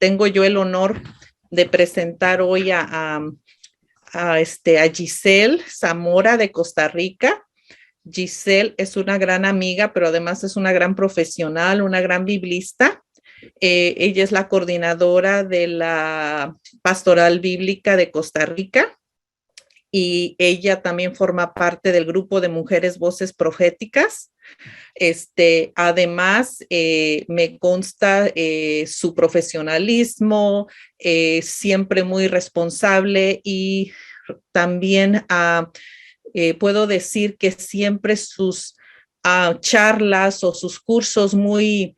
tengo yo el honor de presentar hoy a Giselle Zamora de Costa Rica. Giselle es una gran amiga, pero además es una gran profesional, una gran biblista. Ella es la coordinadora de la Pastoral Bíblica de Costa Rica y ella también forma parte del grupo de Mujeres Voces Proféticas. Además, me consta su profesionalismo, siempre muy responsable, y también puedo decir que siempre sus charlas o sus cursos muy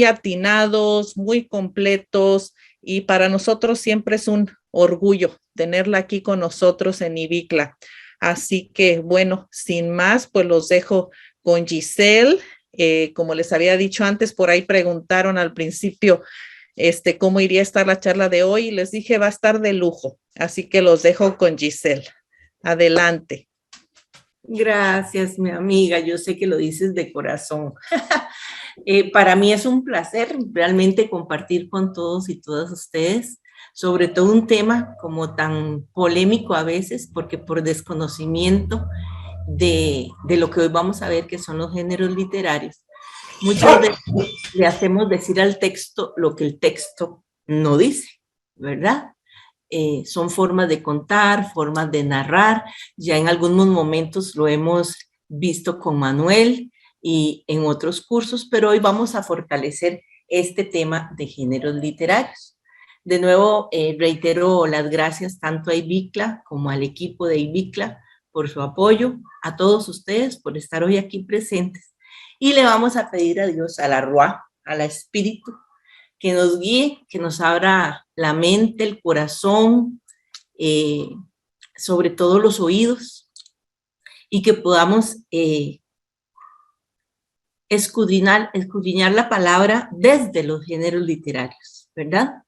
atinados, muy completos, y para nosotros siempre es un orgullo tenerla aquí con nosotros en IBICLA. Así que, bueno, sin más, pues los dejo con Giselle. Como les había dicho antes, por ahí preguntaron al principio cómo iría a estar la charla de hoy, y les dije va a estar de lujo. Así que los dejo con Giselle. Adelante. Gracias, mi amiga. Yo sé que lo dices de corazón. Para mí es un placer realmente compartir con todos y todas ustedes, sobre todo un tema como tan polémico a veces, porque por desconocimiento de lo que hoy vamos a ver, que son los géneros literarios, muchas veces le hacemos decir al texto lo que el texto no dice, ¿verdad? Son formas de contar, formas de narrar. Ya en algunos momentos lo hemos visto con Manuel y en otros cursos, pero hoy vamos a fortalecer este tema de géneros literarios. De nuevo, reitero las gracias tanto a IBICLA como al equipo de IBICLA por su apoyo, a todos ustedes por estar hoy aquí presentes, y le vamos a pedir a Dios, a la Ruá, a la Espíritu, que nos guíe, que nos abra la mente, el corazón, sobre todo los oídos, y que podamos escudriñar la palabra desde los géneros literarios, ¿verdad?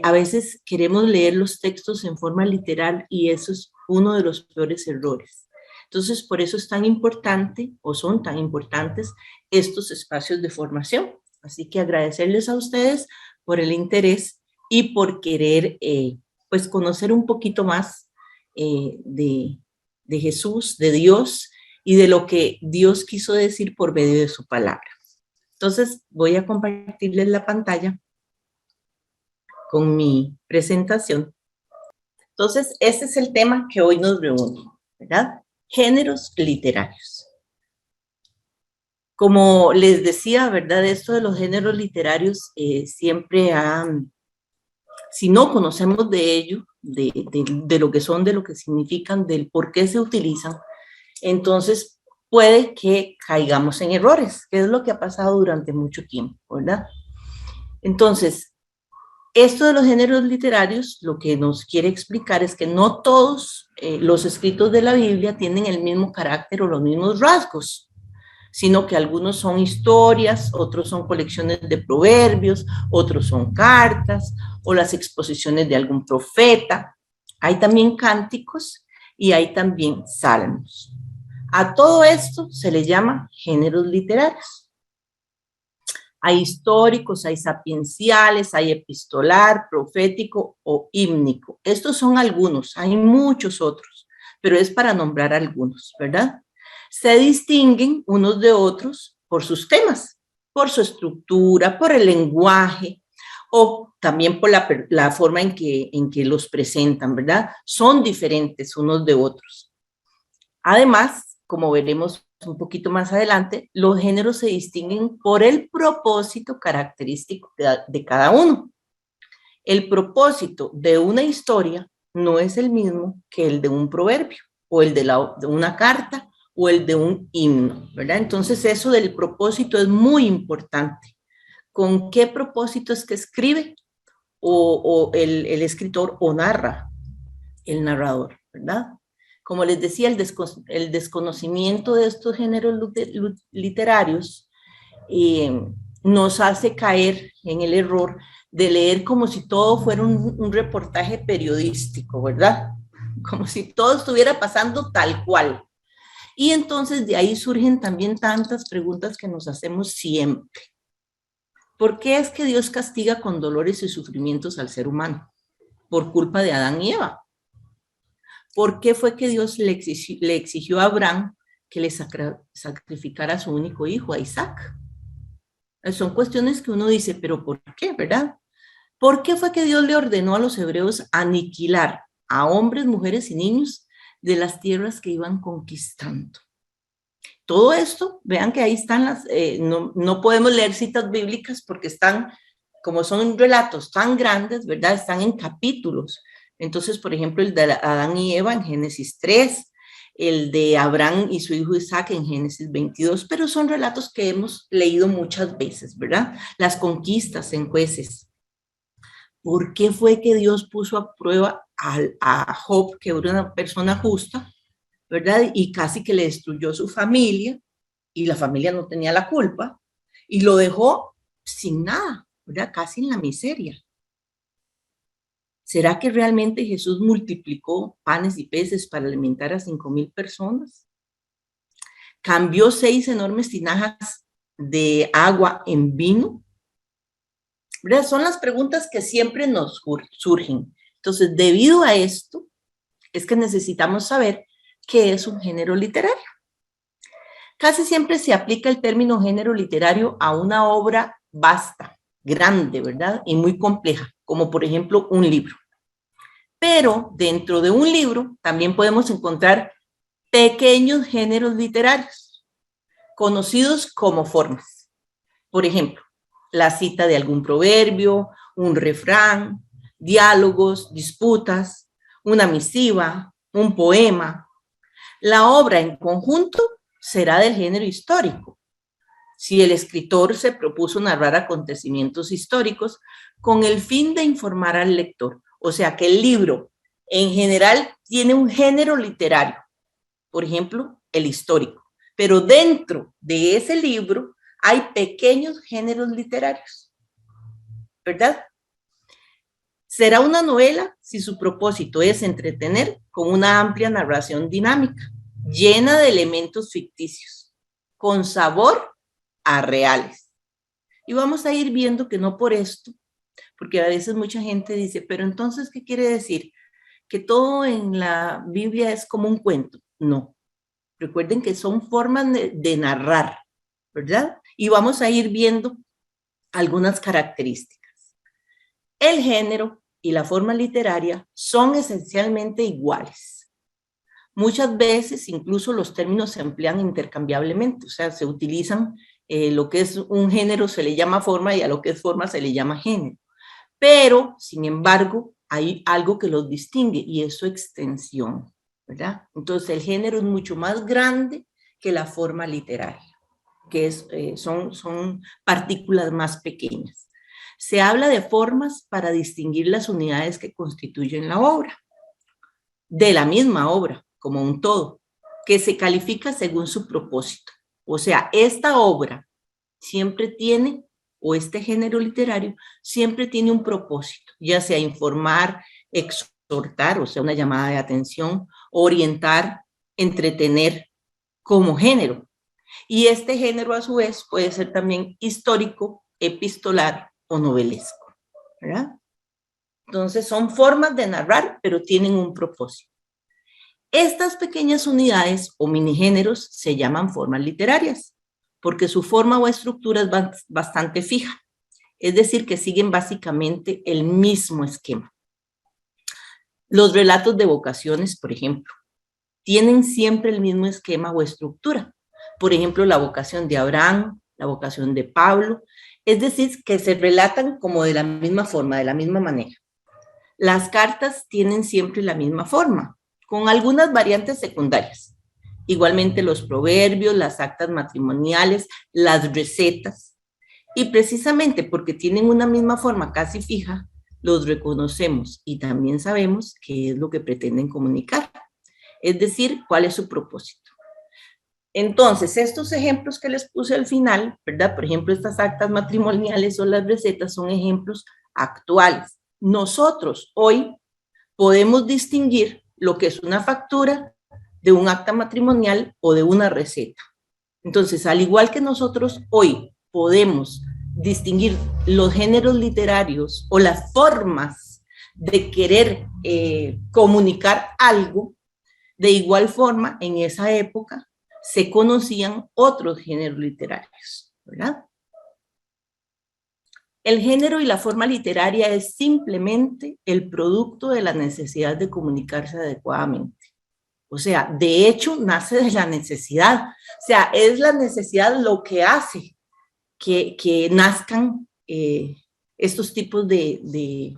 A veces queremos leer los textos en forma literal y eso es uno de los peores errores. Entonces, por eso es tan importante, o son tan importantes, estos espacios de formación. Así que agradecerles a ustedes por el interés y por querer, pues, conocer un poquito más de Jesús, de Dios y de lo que Dios quiso decir por medio de su palabra. Entonces, voy a compartirles la pantalla con mi presentación. Entonces, ese es el tema que hoy nos reúne, ¿verdad? Géneros literarios. Como les decía, ¿verdad? Esto de los géneros literarios siempre si no conocemos de ello, de lo que son, de lo que significan, del por qué se utilizan, entonces puede que caigamos en errores, que es lo que ha pasado durante mucho tiempo, ¿verdad? Entonces, esto de los géneros literarios lo que nos quiere explicar es que no todos los escritos de la Biblia tienen el mismo carácter o los mismos rasgos, sino que algunos son historias, otros son colecciones de proverbios, otros son cartas o las exposiciones de algún profeta. Hay también cánticos y hay también salmos. A todo esto se le llama géneros literarios. Hay históricos, hay sapienciales, hay epistolar, profético o hímnico. Estos son algunos, hay muchos otros, pero es para nombrar algunos, ¿verdad? Se distinguen unos de otros por sus temas, por su estructura, por el lenguaje o también por la forma en que los presentan, ¿verdad? Son diferentes unos de otros. Además, como veremos un poquito más adelante, los géneros se distinguen por el propósito característico de cada uno. El propósito de una historia no es el mismo que el de un proverbio, o el de una carta, o el de un himno, ¿verdad? Entonces eso del propósito es muy importante. ¿Con qué propósito es que escribe o el escritor o narra el narrador, ¿verdad? Como les decía, el desconocimiento de estos géneros literarios nos hace caer en el error de leer como si todo fuera un reportaje periodístico, ¿verdad? Como si todo estuviera pasando tal cual. Y entonces de ahí surgen también tantas preguntas que nos hacemos siempre. ¿Por qué es que Dios castiga con dolores y sufrimientos al ser humano? Por culpa de Adán y Eva. ¿Por qué fue que Dios le exigió a Abraham que le sacrificara a su único hijo, a Isaac? Son cuestiones que uno dice, pero ¿por qué, verdad? ¿Por qué fue que Dios le ordenó a los hebreos aniquilar a hombres, mujeres y niños de las tierras que iban conquistando? Todo esto, vean que ahí están no podemos leer citas bíblicas porque están, como son relatos tan grandes, ¿verdad? Están en capítulos. Entonces, por ejemplo, el de Adán y Eva en Génesis 3, el de Abraham y su hijo Isaac en Génesis 22, pero son relatos que hemos leído muchas veces, ¿verdad? Las conquistas en Jueces. ¿Por qué fue que Dios puso a prueba a Job, que era una persona justa, ¿verdad? Y casi que le destruyó su familia, y la familia no tenía la culpa, y lo dejó sin nada, ¿verdad? Casi en la miseria. ¿Será que realmente Jesús multiplicó panes y peces para alimentar a 5,000 personas? ¿Cambió 6 enormes tinajas de agua en vino? ¿Verdad? Son las preguntas que siempre nos surgen. Entonces, debido a esto, es que necesitamos saber qué es un género literario. Casi siempre se aplica el término género literario a una obra vasta, grande, ¿verdad? Y muy compleja, como por ejemplo un libro. Pero dentro de un libro también podemos encontrar pequeños géneros literarios, conocidos como formas. Por ejemplo, la cita de algún proverbio, un refrán, diálogos, disputas, una misiva, un poema. La obra en conjunto será del género histórico, si el escritor se propuso narrar acontecimientos históricos con el fin de informar al lector. O sea que el libro en general tiene un género literario, por ejemplo, el histórico, pero dentro de ese libro hay pequeños géneros literarios, ¿verdad? Será una novela si su propósito es entretener con una amplia narración dinámica, llena de elementos ficticios, con sabor a reales. Y vamos a ir viendo que no por esto, porque a veces mucha gente dice, pero entonces, ¿qué quiere decir? ¿Que todo en la Biblia es como un cuento? No. Recuerden que son formas de narrar, ¿verdad? Y vamos a ir viendo algunas características. El género y la forma literaria son esencialmente iguales. Muchas veces incluso los términos se emplean intercambiablemente, o sea, se utilizan lo que es un género se le llama forma y a lo que es forma se le llama género. Pero, sin embargo, hay algo que los distingue y es su extensión, ¿verdad? Entonces, el género es mucho más grande que la forma literaria, que son partículas más pequeñas. Se habla de formas para distinguir las unidades que constituyen la obra, de la misma obra, como un todo, que se califica según su propósito. O sea, esta obra siempre tiene, o este género literario, siempre tiene un propósito, ya sea informar, exhortar, o sea, una llamada de atención, orientar, entretener, como género. Y este género, a su vez, puede ser también histórico, epistolar o novelesco, ¿verdad? Entonces, son formas de narrar, pero tienen un propósito. Estas pequeñas unidades o minigéneros se llaman formas literarias, porque su forma o estructura es bastante fija, es decir, que siguen básicamente el mismo esquema. Los relatos de vocaciones, por ejemplo, tienen siempre el mismo esquema o estructura. Por ejemplo, la vocación de Abraham, la vocación de Pablo, es decir, que se relatan como de la misma forma, de la misma manera. Las cartas tienen siempre la misma forma, con algunas variantes secundarias. Igualmente los proverbios, las actas matrimoniales, las recetas. Y precisamente porque tienen una misma forma casi fija, los reconocemos y también sabemos qué es lo que pretenden comunicar. Es decir, cuál es su propósito. Entonces, estos ejemplos que les puse al final, ¿verdad? Por ejemplo, estas actas matrimoniales o las recetas son ejemplos actuales. Nosotros hoy podemos distinguir lo que es una factura de un acta matrimonial o de una receta. Entonces, al igual que nosotros hoy podemos distinguir los géneros literarios o las formas de querer comunicar algo, de igual forma, en esa época se conocían otros géneros literarios, ¿verdad? El género y la forma literaria es simplemente el producto de la necesidad de comunicarse adecuadamente. O sea, de hecho, nace de la necesidad. O sea, es la necesidad lo que hace que nazcan estos tipos de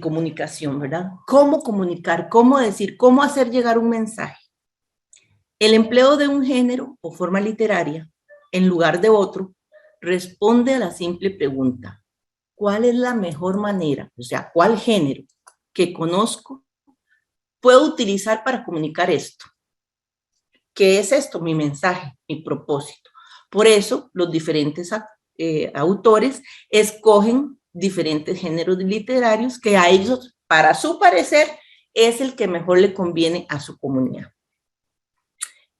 comunicación, ¿verdad? ¿Cómo comunicar? ¿Cómo decir? ¿Cómo hacer llegar un mensaje? El empleo de un género o forma literaria en lugar de otro responde a la simple pregunta: ¿cuál es la mejor manera? O sea, ¿cuál género que conozco puedo utilizar para comunicar esto? ¿Qué es esto? Mi mensaje, mi propósito. Por eso, los diferentes autores escogen diferentes géneros literarios que a ellos, para su parecer, es el que mejor le conviene a su comunidad.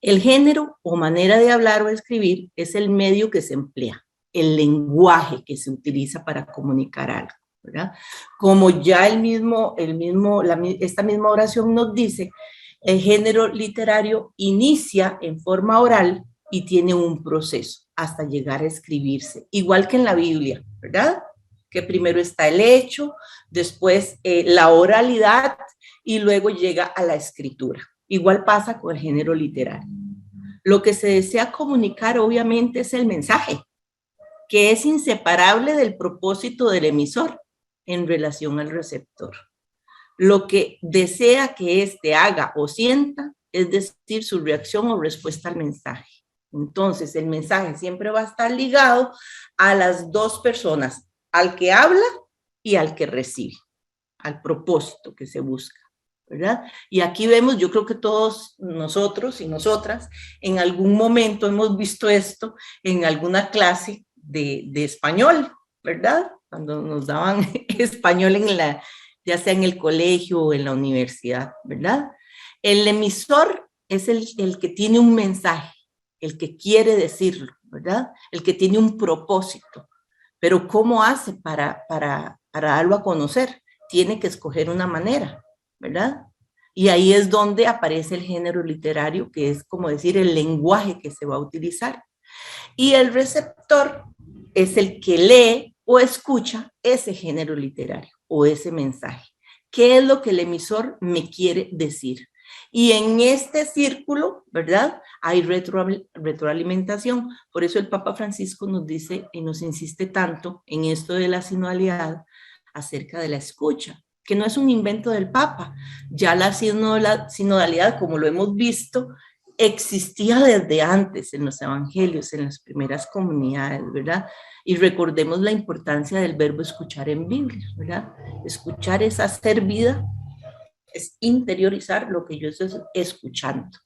El género o manera de hablar o escribir es el medio que se emplea, el lenguaje que se utiliza para comunicar algo, ¿verdad? Como ya esta misma oración nos dice, el género literario inicia en forma oral y tiene un proceso hasta llegar a escribirse, igual que en la Biblia, ¿verdad? Que primero está el hecho, después la oralidad y luego llega a la escritura. Igual pasa con el género literario. Lo que se desea comunicar obviamente es el mensaje, que es inseparable del propósito del emisor en relación al receptor. Lo que desea que éste haga o sienta, es decir, su reacción o respuesta al mensaje. Entonces, el mensaje siempre va a estar ligado a las dos personas, al que habla y al que recibe, al propósito que se busca, ¿verdad? Y aquí vemos, yo creo que todos nosotros y nosotras en algún momento hemos visto esto en alguna clase de español, ¿verdad? Cuando nos daban español ya sea en el colegio o en la universidad, ¿verdad? El emisor es el que tiene un mensaje, el que quiere decirlo, ¿verdad? El que tiene un propósito. Pero ¿cómo hace para darlo a conocer? Tiene que escoger una manera, ¿verdad? Y ahí es donde aparece el género literario, que es como decir el lenguaje que se va a utilizar. Y el receptor es el que lee o escucha ese género literario o ese mensaje. ¿Qué es lo que el emisor me quiere decir? Y en este círculo, ¿verdad? Hay retroalimentación. Por eso el Papa Francisco nos dice y nos insiste tanto en esto de la sinodalidad acerca de la escucha, que no es un invento del Papa. Ya la sinodalidad, como lo hemos visto, existía desde antes en los evangelios, en las primeras comunidades, ¿verdad? Y recordemos la importancia del verbo escuchar en Biblia, ¿verdad? Escuchar es hacer vida, es interiorizar lo que yo estoy escuchando,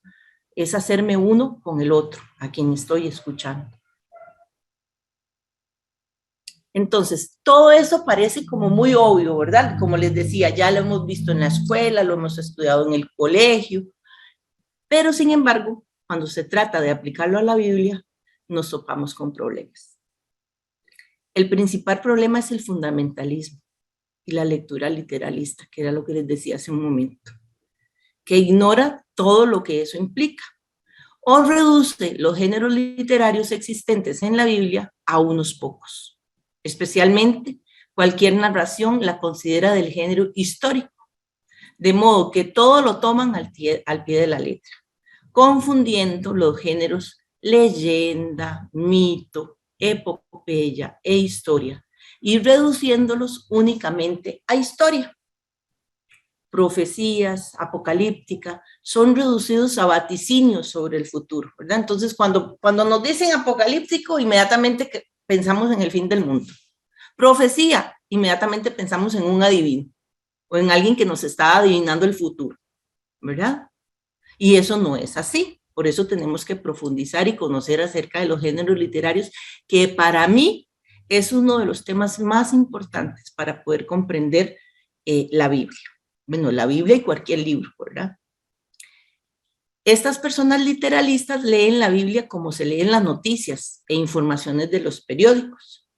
es hacerme uno con el otro, a quien estoy escuchando. Entonces, todo eso parece como muy obvio, ¿verdad? Como les decía, ya lo hemos visto en la escuela, lo hemos estudiado en el colegio, pero sin embargo, cuando se trata de aplicarlo a la Biblia, nos topamos con problemas. El principal problema es el fundamentalismo y la lectura literalista, que era lo que les decía hace un momento, que ignora todo lo que eso implica, o reduce los géneros literarios existentes en la Biblia a unos pocos. Especialmente, cualquier narración la considera del género histórico, de modo que todo lo toman al pie de la letra, confundiendo los géneros leyenda, mito, epopeya e historia, y reduciéndolos únicamente a historia. Profecías, apocalíptica, son reducidos a vaticinios sobre el futuro, ¿verdad? Entonces, cuando nos dicen apocalíptico, inmediatamente pensamos en el fin del mundo. Profecía, inmediatamente pensamos en un adivino, o en alguien que nos está adivinando el futuro, ¿verdad? Y eso no es así. Por eso tenemos que profundizar y conocer acerca de los géneros literarios, que para mí es uno de los temas más importantes para poder comprender la Biblia. Bueno, la Biblia y cualquier libro, ¿verdad? Estas personas literalistas leen la Biblia como se leen las noticias e informaciones de los periódicos.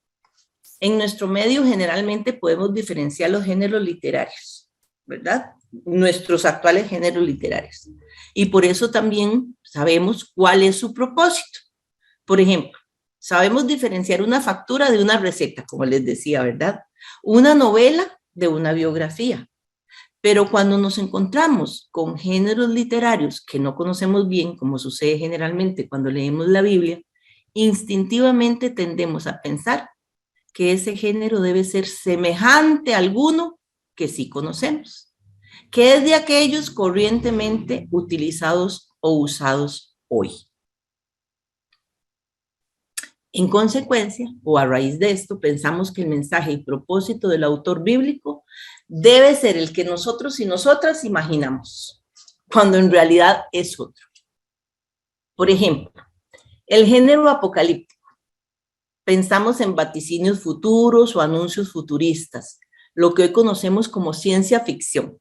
En nuestro medio generalmente podemos diferenciar los géneros literarios, ¿verdad? Nuestros actuales géneros literarios. Y por eso también sabemos cuál es su propósito. Por ejemplo, sabemos diferenciar una factura de una receta, como les decía, ¿verdad? Una novela de una biografía. Pero cuando nos encontramos con géneros literarios que no conocemos bien, como sucede generalmente cuando leemos la Biblia, instintivamente tendemos a pensar que ese género debe ser semejante a alguno que sí conocemos, que es de aquellos corrientemente utilizados o usados hoy. En consecuencia, o a raíz de esto, pensamos que el mensaje y propósito del autor bíblico debe ser el que nosotros y nosotras imaginamos, cuando en realidad es otro. Por ejemplo, el género apocalíptico. Pensamos en vaticinios futuros o anuncios futuristas, lo que hoy conocemos como ciencia ficción,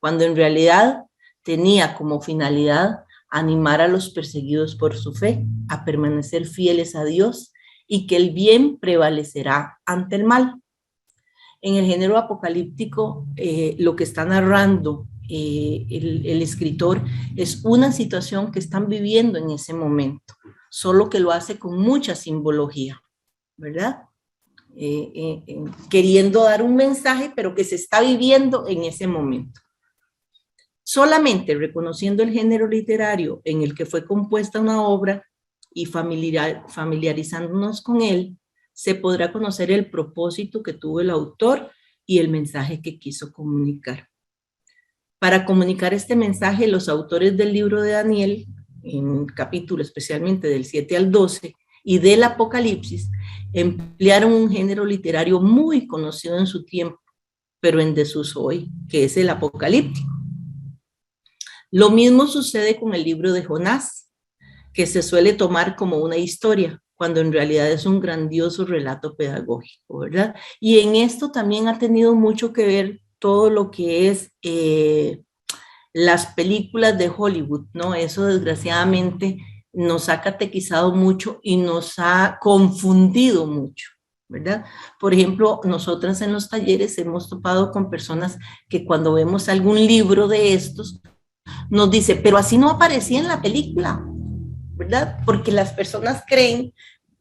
cuando en realidad tenía como finalidad animar a los perseguidos por su fe a permanecer fieles a Dios y que el bien prevalecerá ante el mal. En el género apocalíptico, lo que está narrando el escritor es una situación que están viviendo en ese momento, solo que lo hace con mucha simbología, ¿verdad? Queriendo dar un mensaje, pero que se está viviendo en ese momento. Solamente reconociendo el género literario en el que fue compuesta una obra y familiarizándonos con él, se podrá conocer el propósito que tuvo el autor y el mensaje que quiso comunicar. Para comunicar este mensaje, los autores del libro de Daniel, en un capítulo especialmente del 7 al 12, y del Apocalipsis, emplearon un género literario muy conocido en su tiempo, pero en desuso hoy, que es el apocalíptico. Lo mismo sucede con el libro de Jonás, que se suele tomar como una historia, cuando en realidad es un grandioso relato pedagógico, ¿verdad? Y en esto también ha tenido mucho que ver todo lo que es las películas de Hollywood, ¿no? Eso desgraciadamente nos ha catequizado mucho y nos ha confundido mucho, ¿verdad? Por ejemplo, nosotras en los talleres hemos topado con personas que cuando vemos algún libro de estos, nos dice, pero así no aparecía en la película, ¿verdad? Porque las personas creen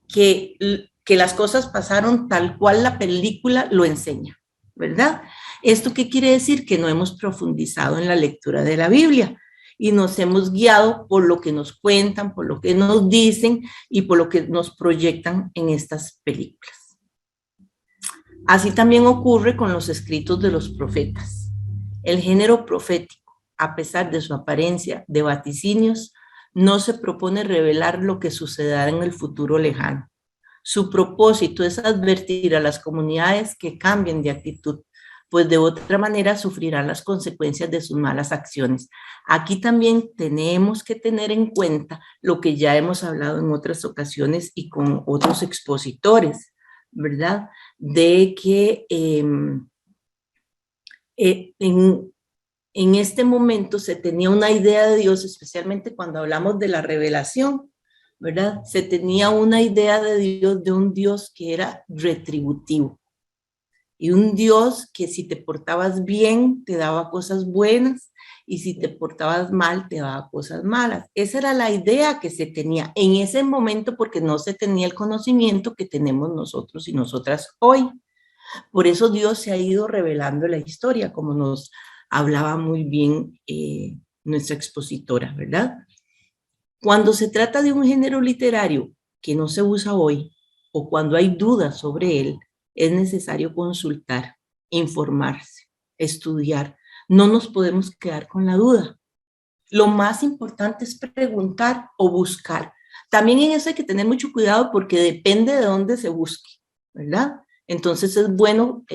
que las cosas pasaron tal cual la película lo enseña, ¿verdad? ¿Esto qué quiere decir? Que no hemos profundizado en la lectura de la Biblia y nos hemos guiado por lo que nos cuentan, por lo que nos dicen y por lo que nos proyectan en estas películas. Así también ocurre con los escritos de los profetas. El género profético, a pesar de su apariencia de vaticinios, no se propone revelar lo que sucederá en el futuro lejano. Su propósito es advertir a las comunidades que cambien de actitud, pues de otra manera sufrirán las consecuencias de sus malas acciones. Aquí también tenemos que tener en cuenta lo que ya hemos hablado en otras ocasiones y con otros expositores, ¿verdad? De que en este momento se tenía una idea de Dios, especialmente cuando hablamos de la revelación, ¿verdad? Se tenía una idea de Dios, de un Dios que era retributivo. Y un Dios que si te portabas bien, te daba cosas buenas, y si te portabas mal, te daba cosas malas. Esa era la idea que se tenía en ese momento, porque no se tenía el conocimiento que tenemos nosotros y nosotras hoy. Por eso Dios se ha ido revelando la historia, como nos hablaba muy bien nuestra expositora, ¿verdad? Cuando se trata de un género literario que no se usa hoy, o cuando hay dudas sobre él, es necesario consultar, informarse, estudiar. No nos podemos quedar con la duda. Lo más importante es preguntar o buscar. También en eso hay que tener mucho cuidado porque depende de dónde se busque, ¿verdad? Entonces es bueno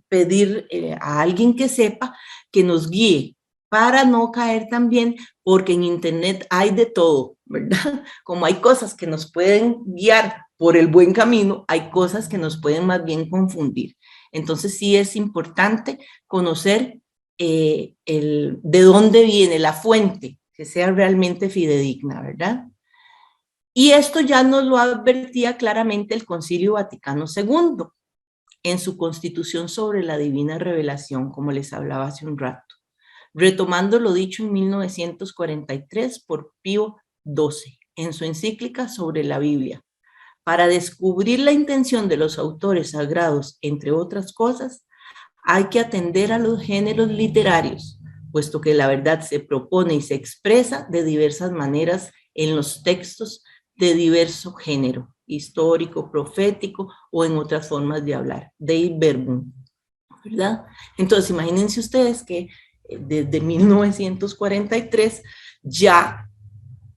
pedir a alguien que sepa que nos guíe para no caer también, porque en internet hay de todo, ¿verdad? Como hay cosas que nos pueden guiar por el buen camino, hay cosas que nos pueden más bien confundir. Entonces sí es importante conocer de dónde viene la fuente, que sea realmente fidedigna, ¿verdad? Y esto ya nos lo advertía claramente el Concilio Vaticano II en su Constitución sobre la Divina Revelación, como les hablaba hace un rato, retomando lo dicho en 1943 por Pío XII en su encíclica sobre la Biblia. Para descubrir la intención de los autores sagrados, entre otras cosas, hay que atender a los géneros literarios, puesto que la verdad se propone y se expresa de diversas maneras en los textos de diverso género, histórico, profético o en otras formas de hablar, Dei verbum, ¿verdad? Entonces, imagínense ustedes que desde 1943 ya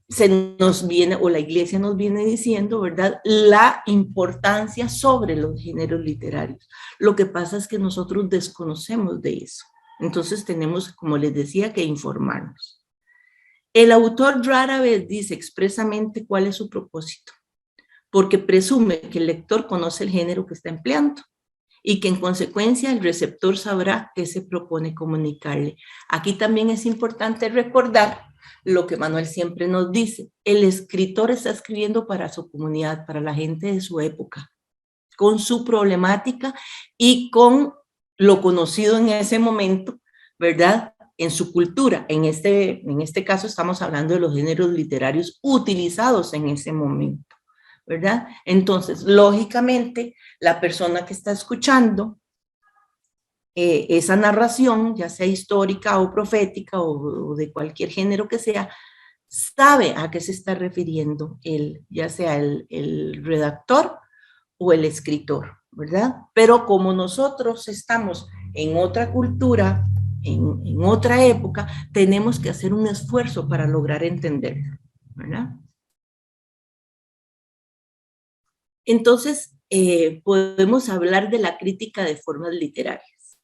se nos viene, o la iglesia nos viene diciendo, ¿verdad?, la importancia sobre los géneros literarios. Lo que pasa es que nosotros desconocemos de eso. Entonces tenemos, como les decía, que informarnos. El autor rara vez dice expresamente cuál es su propósito, porque presume que el lector conoce el género que está empleando y que en consecuencia el receptor sabrá qué se propone comunicarle. Aquí también es importante recordar lo que Manuel siempre nos dice: el escritor está escribiendo para su comunidad, para la gente de su época, con su problemática y con lo conocido en ese momento, ¿verdad?, en su cultura. En este caso estamos hablando de los géneros literarios utilizados en ese momento, ¿verdad? Entonces, lógicamente, la persona que está escuchando esa narración, ya sea histórica o profética o de cualquier género que sea, sabe a qué se está refiriendo ya sea el redactor o el escritor, ¿verdad? Pero como nosotros estamos en otra cultura, en otra época, tenemos que hacer un esfuerzo para lograr entenderlo, ¿verdad? Entonces, podemos hablar de la crítica de formas literarias.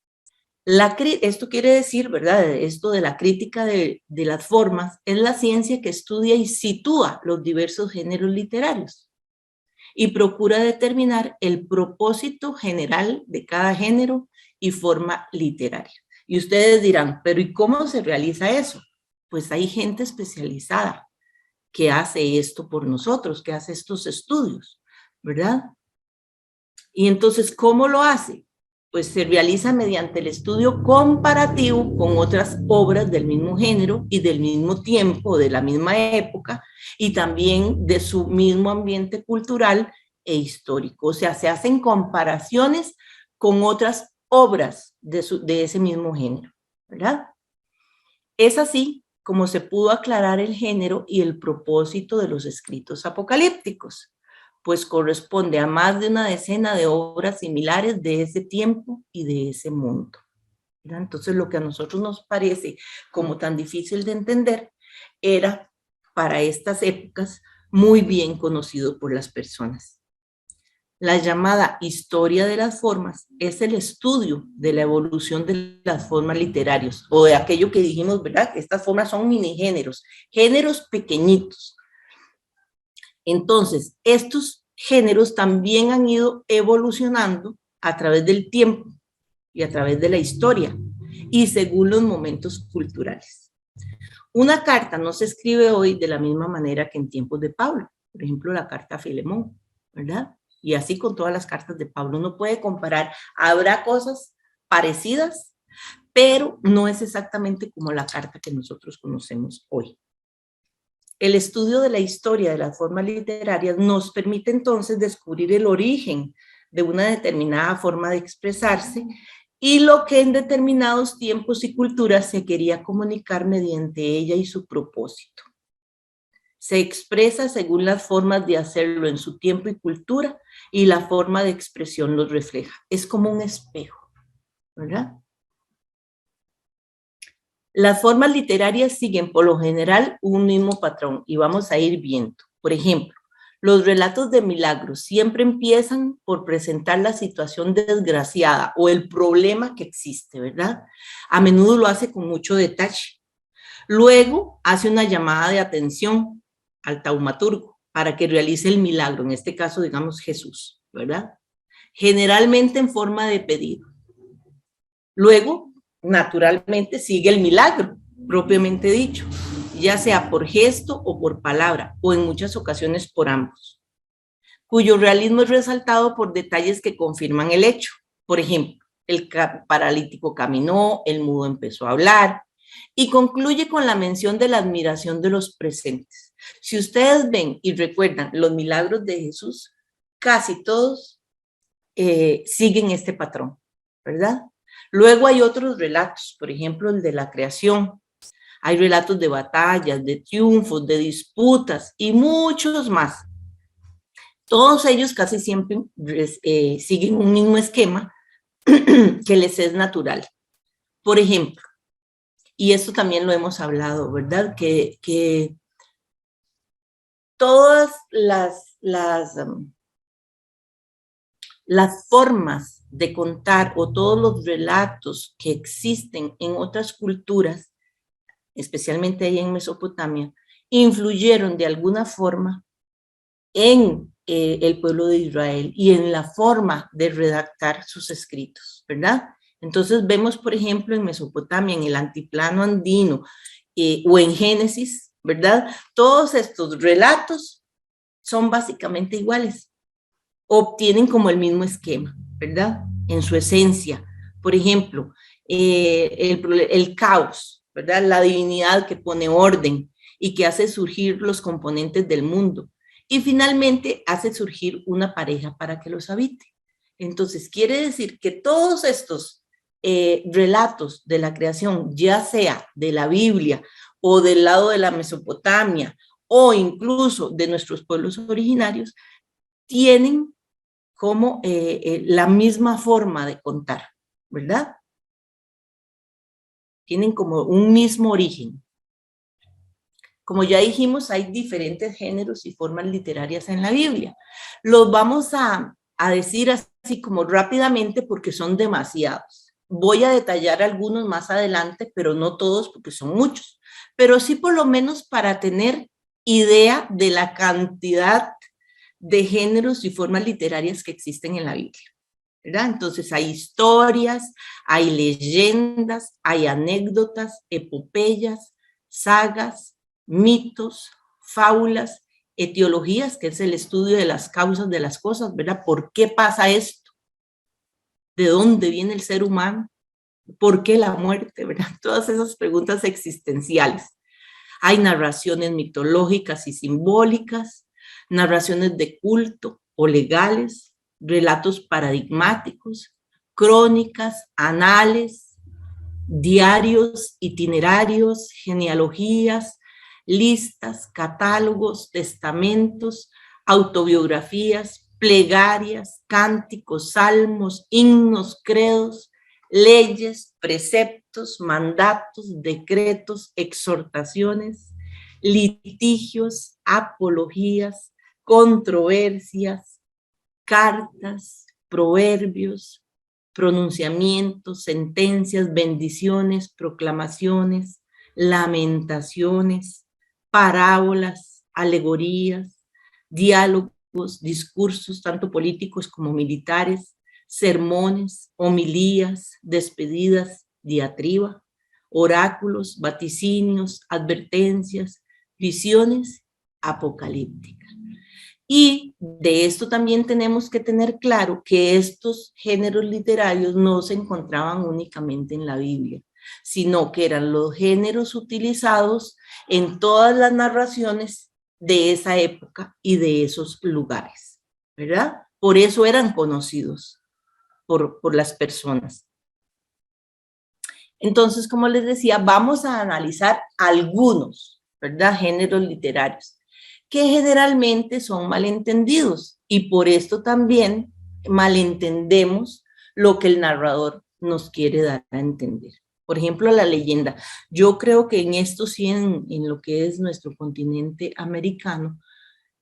Esto quiere decir, ¿verdad?, esto de la crítica de las formas es la ciencia que estudia y sitúa los diversos géneros literarios y procura determinar el propósito general de cada género y forma literaria. Y ustedes dirán, pero ¿y cómo se realiza eso? Pues hay gente especializada que hace esto por nosotros, que hace estos estudios, ¿verdad? Y entonces, ¿cómo lo hace? Pues se realiza mediante el estudio comparativo con otras obras del mismo género y del mismo tiempo, de la misma época, y también de su mismo ambiente cultural e histórico. O sea, se hacen comparaciones con otras obras de ese mismo género, ¿verdad? Es así como se pudo aclarar el género y el propósito de los escritos apocalípticos, pues corresponde a más de una decena de obras similares de ese tiempo y de ese mundo, ¿verdad? Entonces, lo que a nosotros nos parece como tan difícil de entender era para estas épocas muy bien conocido por las personas. La llamada historia de las formas es el estudio de la evolución de las formas literarias, o de aquello que dijimos, ¿verdad?, que estas formas son minigéneros, géneros pequeñitos. Entonces, estos géneros también han ido evolucionando a través del tiempo y a través de la historia y según los momentos culturales. Una carta no se escribe hoy de la misma manera que en tiempos de Pablo, por ejemplo, la carta a Filemón, ¿verdad? Y así con todas las cartas de Pablo. Uno puede comparar, habrá cosas parecidas, pero no es exactamente como la carta que nosotros conocemos hoy. El estudio de la historia de las formas literarias nos permite entonces descubrir el origen de una determinada forma de expresarse y lo que en determinados tiempos y culturas se quería comunicar mediante ella y su propósito. Se expresa según las formas de hacerlo en su tiempo y cultura, y la forma de expresión los refleja. Es como un espejo, ¿verdad? Las formas literarias siguen por lo general un mismo patrón y vamos a ir viendo. Por ejemplo, los relatos de milagros siempre empiezan por presentar la situación desgraciada o el problema que existe, ¿verdad? A menudo lo hace con mucho detalle. Luego hace una llamada de atención al taumaturgo para que realice el milagro, en este caso, digamos, Jesús, ¿verdad? Generalmente en forma de pedido. Luego, naturalmente, sigue el milagro, propiamente dicho. ya sea por gesto o por palabra, o en muchas ocasiones por ambos, cuyo realismo es resaltado por detalles que confirman el hecho. Por ejemplo, el paralítico caminó, el mudo empezó a hablar, y concluye con la mención de la admiración de los presentes. Si ustedes ven y recuerdan los milagros de Jesús, casi todos siguen este patrón, ¿verdad? Luego hay otros relatos, por ejemplo, el de la creación. Hay relatos de batallas, de triunfos, de disputas y muchos más. Todos ellos casi siempre siguen un mismo esquema que les es natural. Por ejemplo, y esto también lo hemos hablado, ¿verdad? Que todas las formas de contar o todos los relatos que existen en otras culturas, especialmente ahí en Mesopotamia, influyeron de alguna forma en el pueblo de Israel y en la forma de redactar sus escritos, ¿verdad? Entonces vemos, por ejemplo, en Mesopotamia, en el antiplano andino o en Génesis, ¿verdad? Todos estos relatos son básicamente iguales, obtienen como el mismo esquema, ¿verdad? En su esencia. Por ejemplo, el caos, ¿verdad? La divinidad que pone orden y que hace surgir los componentes del mundo. Y finalmente hace surgir una pareja para que los habite. Entonces, quiere decir que todos estos relatos de la creación, ya sea de la Biblia o del lado de la Mesopotamia o incluso de nuestros pueblos originarios, tienen como la misma forma de contar, ¿verdad? Tienen como un mismo origen. Como ya dijimos, hay diferentes géneros y formas literarias en la Biblia. Los vamos a decir así como rápidamente porque son demasiados. Voy a detallar algunos más adelante, pero no todos porque son muchos. Pero sí por lo menos para tener idea de la cantidad de géneros y formas literarias que existen en la Biblia, ¿verdad? Entonces hay historias, hay leyendas, hay anécdotas, epopeyas, sagas, mitos, fábulas, etiologías, que es el estudio de las causas de las cosas, ¿verdad? ¿Por qué pasa esto? ¿De dónde viene el ser humano? ¿Por qué la muerte? ¿Verdad? Todas esas preguntas existenciales. Hay narraciones mitológicas y simbólicas, narraciones de culto o legales, relatos paradigmáticos, crónicas, anales, diarios, itinerarios, genealogías, listas, catálogos, testamentos, autobiografías, plegarias, cánticos, salmos, himnos, credos, leyes, preceptos, mandatos, decretos, exhortaciones, litigios, apologías, controversias, cartas, proverbios, pronunciamientos, sentencias, bendiciones, proclamaciones, lamentaciones, parábolas, alegorías, diálogos, discursos, tanto políticos como militares, sermones, homilías, despedidas, diatriba, oráculos, vaticinios, advertencias, visiones apocalípticas. Y de esto también tenemos que tener claro que estos géneros literarios no se encontraban únicamente en la Biblia, sino que eran los géneros utilizados en todas las narraciones de esa época y de esos lugares, ¿verdad? Por eso eran conocidos por las personas. Entonces, como les decía, vamos a analizar algunos, ¿verdad? Géneros literarios que generalmente son malentendidos y por esto también malentendemos lo que el narrador nos quiere dar a entender. Por ejemplo, la leyenda. Yo creo que en esto sí, en lo que es nuestro continente americano,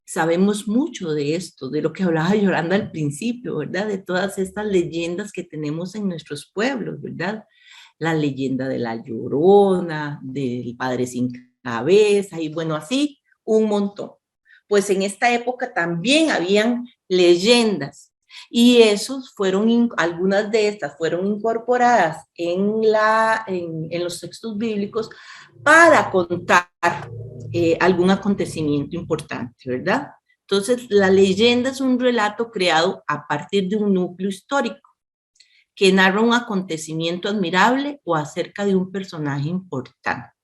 sabemos mucho de esto, de lo que hablaba Yolanda al principio, ¿verdad? De todas estas leyendas que tenemos en nuestros pueblos, ¿verdad? La leyenda de la Llorona, del Padre Sin Cabeza, y bueno, así un montón. Pues en esta época también habían leyendas Y algunas de estas fueron incorporadas en los textos bíblicos para contar algún acontecimiento importante, ¿verdad? Entonces, la leyenda es un relato creado a partir de un núcleo histórico que narra un acontecimiento admirable o acerca de un personaje importante.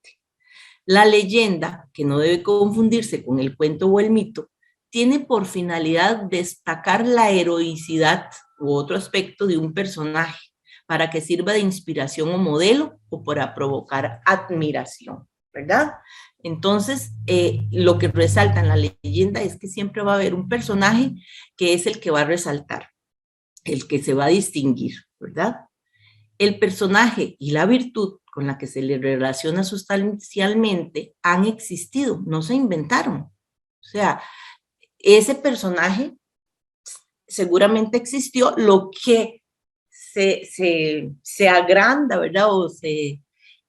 La leyenda, que no debe confundirse con el cuento o el mito, tiene por finalidad destacar la heroicidad u otro aspecto de un personaje para que sirva de inspiración o modelo o para provocar admiración, ¿verdad? Entonces, lo que resalta en la leyenda es que siempre va a haber un personaje que es el que va a resaltar, el que se va a distinguir, ¿verdad? El personaje y la virtud con la que se le relaciona sustancialmente han existido, no se inventaron. O sea, ese personaje seguramente existió, lo que se agranda, ¿verdad?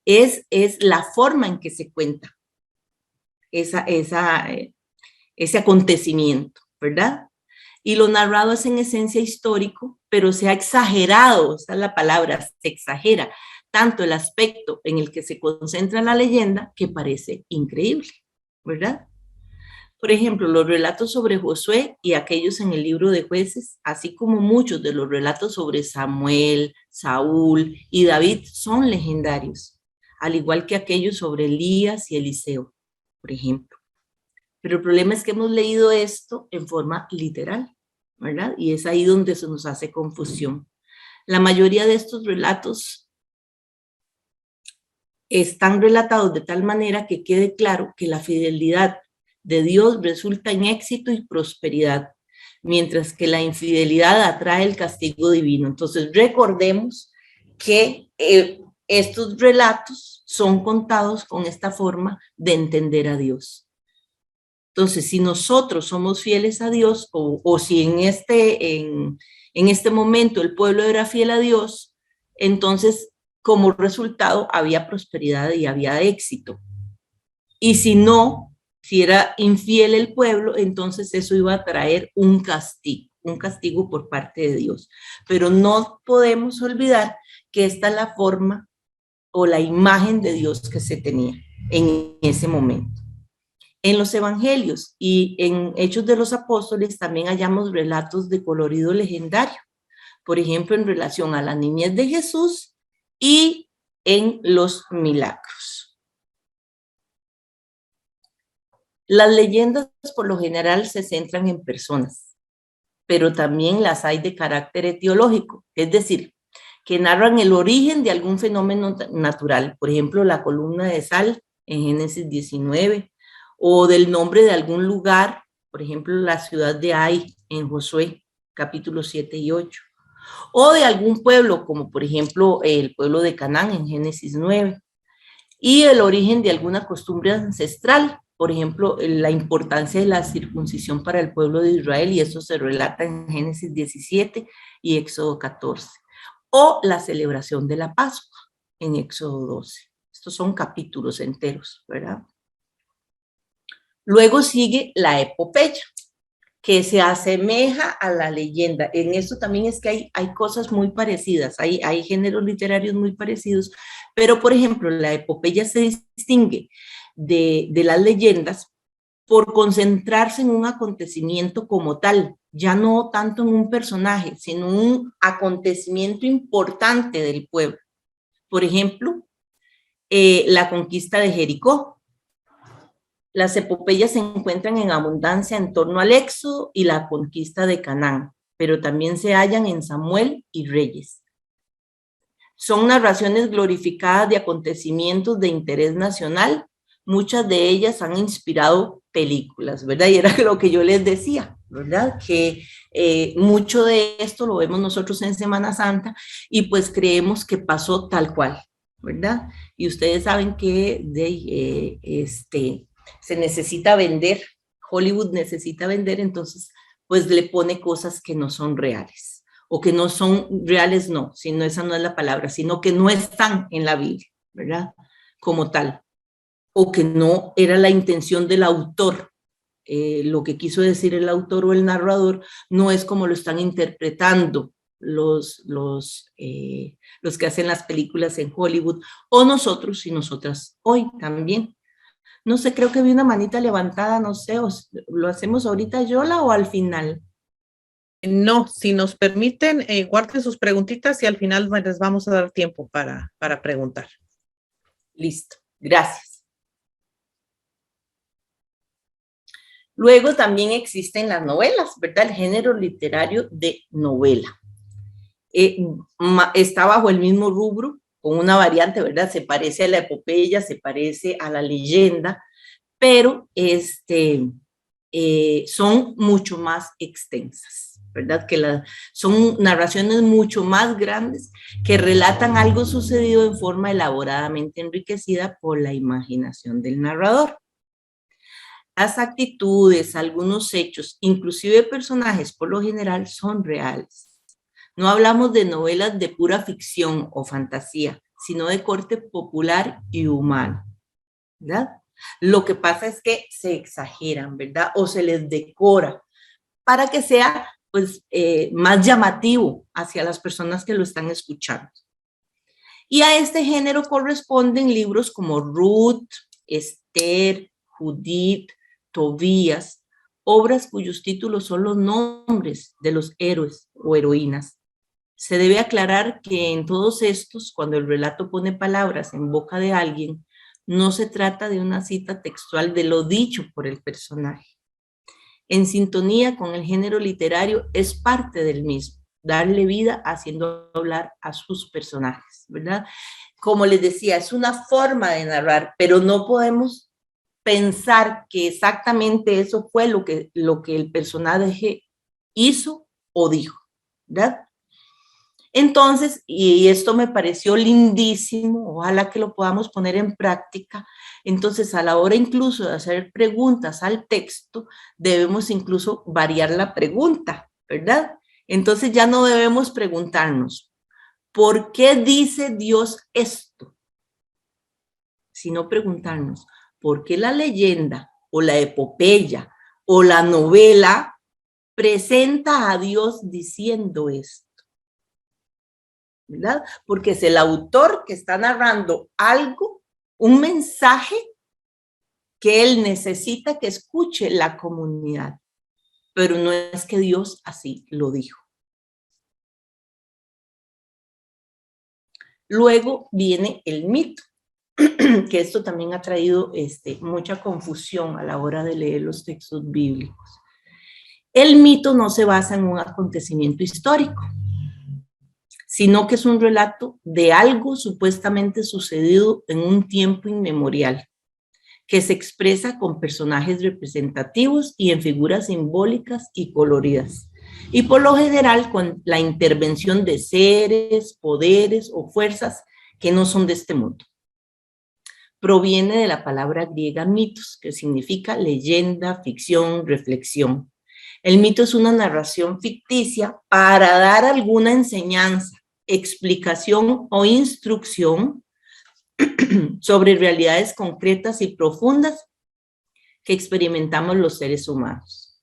Es la forma en que se cuenta ese acontecimiento, ¿verdad? Y lo narrado es en esencia histórico, pero se ha exagerado, esa es la palabra, se exagera tanto el aspecto en el que se concentra la leyenda que parece increíble, ¿verdad? Por ejemplo, los relatos sobre Josué y aquellos en el libro de Jueces, así como muchos de los relatos sobre Samuel, Saúl y David son legendarios, al igual que aquellos sobre Elías y Eliseo, por ejemplo. Pero el problema es que hemos leído esto en forma literal, ¿verdad? Y es ahí donde se nos hace confusión. La mayoría de estos relatos están relatados de tal manera que quede claro que la fidelidad de Dios resulta en éxito y prosperidad, mientras que la infidelidad atrae el castigo divino. Entonces, recordemos que estos relatos son contados con esta forma de entender a Dios. Entonces, si nosotros somos fieles a Dios, o si en este momento el pueblo era fiel a Dios, entonces como resultado había prosperidad y había éxito. Y si no, si era infiel el pueblo, entonces eso iba a traer un castigo por parte de Dios. Pero no podemos olvidar que esta es la forma o la imagen de Dios que se tenía en ese momento. En los evangelios y en Hechos de los Apóstoles también hallamos relatos de colorido legendario, por ejemplo, en relación a la niñez de Jesús y en los milagros. Las leyendas por lo general se centran en personas, pero también las hay de carácter etiológico, es decir, que narran el origen de algún fenómeno natural, por ejemplo, la columna de sal en Génesis 19, o del nombre de algún lugar, por ejemplo, la ciudad de Ai en Josué, capítulos 7 y 8, o de algún pueblo, como por ejemplo el pueblo de Canaán en Génesis 9, y el origen de alguna costumbre ancestral, por ejemplo, la importancia de la circuncisión para el pueblo de Israel, y eso se relata en Génesis 17 y Éxodo 14, o la celebración de la Pascua en Éxodo 12. Estos son capítulos enteros, ¿verdad? Luego sigue la epopeya, que se asemeja a la leyenda. En esto también es que hay cosas muy parecidas, hay géneros literarios muy parecidos, pero por ejemplo, la epopeya se distingue de las leyendas por concentrarse en un acontecimiento como tal, ya no tanto en un personaje, sino un acontecimiento importante del pueblo. Por ejemplo, la conquista de Jericó. Las epopeyas se encuentran en abundancia en torno al Éxodo y la conquista de Canaán, pero también se hallan en Samuel y Reyes. Son narraciones glorificadas de acontecimientos de interés nacional. Muchas de ellas han inspirado películas, ¿verdad? Y era lo que yo les decía, ¿verdad? Que mucho de esto lo vemos nosotros en Semana Santa y pues creemos que pasó tal cual, ¿verdad? Y ustedes saben que se necesita vender, Hollywood necesita vender, entonces pues le pone cosas que no son reales, o que no son reales, no, sino esa no es la palabra, sino que no están en la Biblia, ¿verdad? Como tal, o que no era la intención del autor lo que quiso decir el autor o el narrador no es como lo están interpretando los que hacen las películas en Hollywood, o nosotros y nosotras hoy también. No sé, creo que vi una manita levantada, no sé, ¿lo hacemos ahorita, Yola, o al final? No, si nos permiten, guarden sus preguntitas y al final les vamos a dar tiempo para preguntar. Listo, gracias. Luego también existen las novelas, ¿verdad? El género literario de novela. Está bajo el mismo rubro, con una variante, ¿verdad? Se parece a la epopeya, se parece a la leyenda, pero son mucho más extensas, ¿verdad? Son narraciones mucho más grandes que relatan algo sucedido en forma elaboradamente enriquecida por la imaginación del narrador. Las actitudes, algunos hechos, inclusive personajes, por lo general son reales. No hablamos de novelas de pura ficción o fantasía, sino de corte popular y humano, ¿verdad? Lo que pasa es que se exageran, ¿verdad? O se les decora para que sea, pues, más llamativo hacia las personas que lo están escuchando. Y a este género corresponden libros como Ruth, Esther, Judith, Tobías, obras cuyos títulos son los nombres de los héroes o heroínas. Se debe aclarar que en todos estos, cuando el relato pone palabras en boca de alguien, no se trata de una cita textual de lo dicho por el personaje. En sintonía con el género literario es parte del mismo, darle vida haciendo hablar a sus personajes, ¿verdad? Como les decía, es una forma de narrar, pero no podemos pensar que exactamente eso fue lo que el personaje hizo o dijo, ¿verdad? Entonces, y esto me pareció lindísimo, ojalá que lo podamos poner en práctica. Entonces, a la hora incluso de hacer preguntas al texto, debemos incluso variar la pregunta, ¿verdad? Entonces ya no debemos preguntarnos, ¿por qué dice Dios esto? Sino preguntarnos, ¿por qué la leyenda o la epopeya o la novela presenta a Dios diciendo esto? ¿Verdad? Porque es el autor que está narrando algo, un mensaje que él necesita que escuche la comunidad, pero no es que Dios así lo dijo. Luego viene el mito, que esto también ha traído mucha confusión a la hora de leer los textos bíblicos. El mito no se basa en un acontecimiento histórico, sino que es un relato de algo supuestamente sucedido en un tiempo inmemorial, que se expresa con personajes representativos y en figuras simbólicas y coloridas, y por lo general con la intervención de seres, poderes o fuerzas que no son de este mundo. Proviene de la palabra griega mitos, que significa leyenda, ficción, reflexión. El mito es una narración ficticia para dar alguna enseñanza, explicación o instrucción sobre realidades concretas y profundas que experimentamos los seres humanos.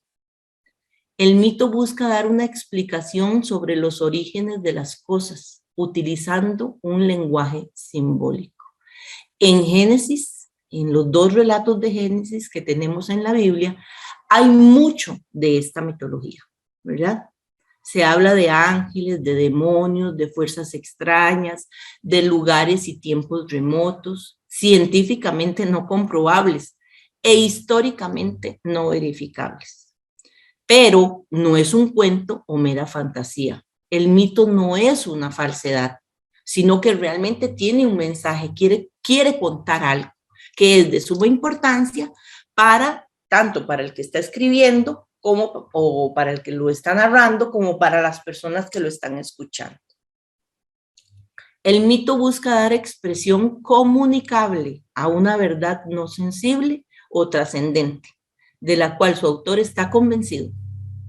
El mito busca dar una explicación sobre los orígenes de las cosas, utilizando un lenguaje simbólico. En Génesis, en los dos relatos de Génesis que tenemos en la Biblia, hay mucho de esta mitología, ¿verdad? Se habla de ángeles, de demonios, de fuerzas extrañas, de lugares y tiempos remotos, científicamente no comprobables e históricamente no verificables. Pero no es un cuento o mera fantasía. El mito no es una falsedad, sino que realmente tiene un mensaje, quiere contar algo que es de suma importancia tanto para el que está escribiendo o para el que lo está narrando, como para las personas que lo están escuchando. El mito busca dar expresión comunicable a una verdad no sensible o trascendente, de la cual su autor está convencido.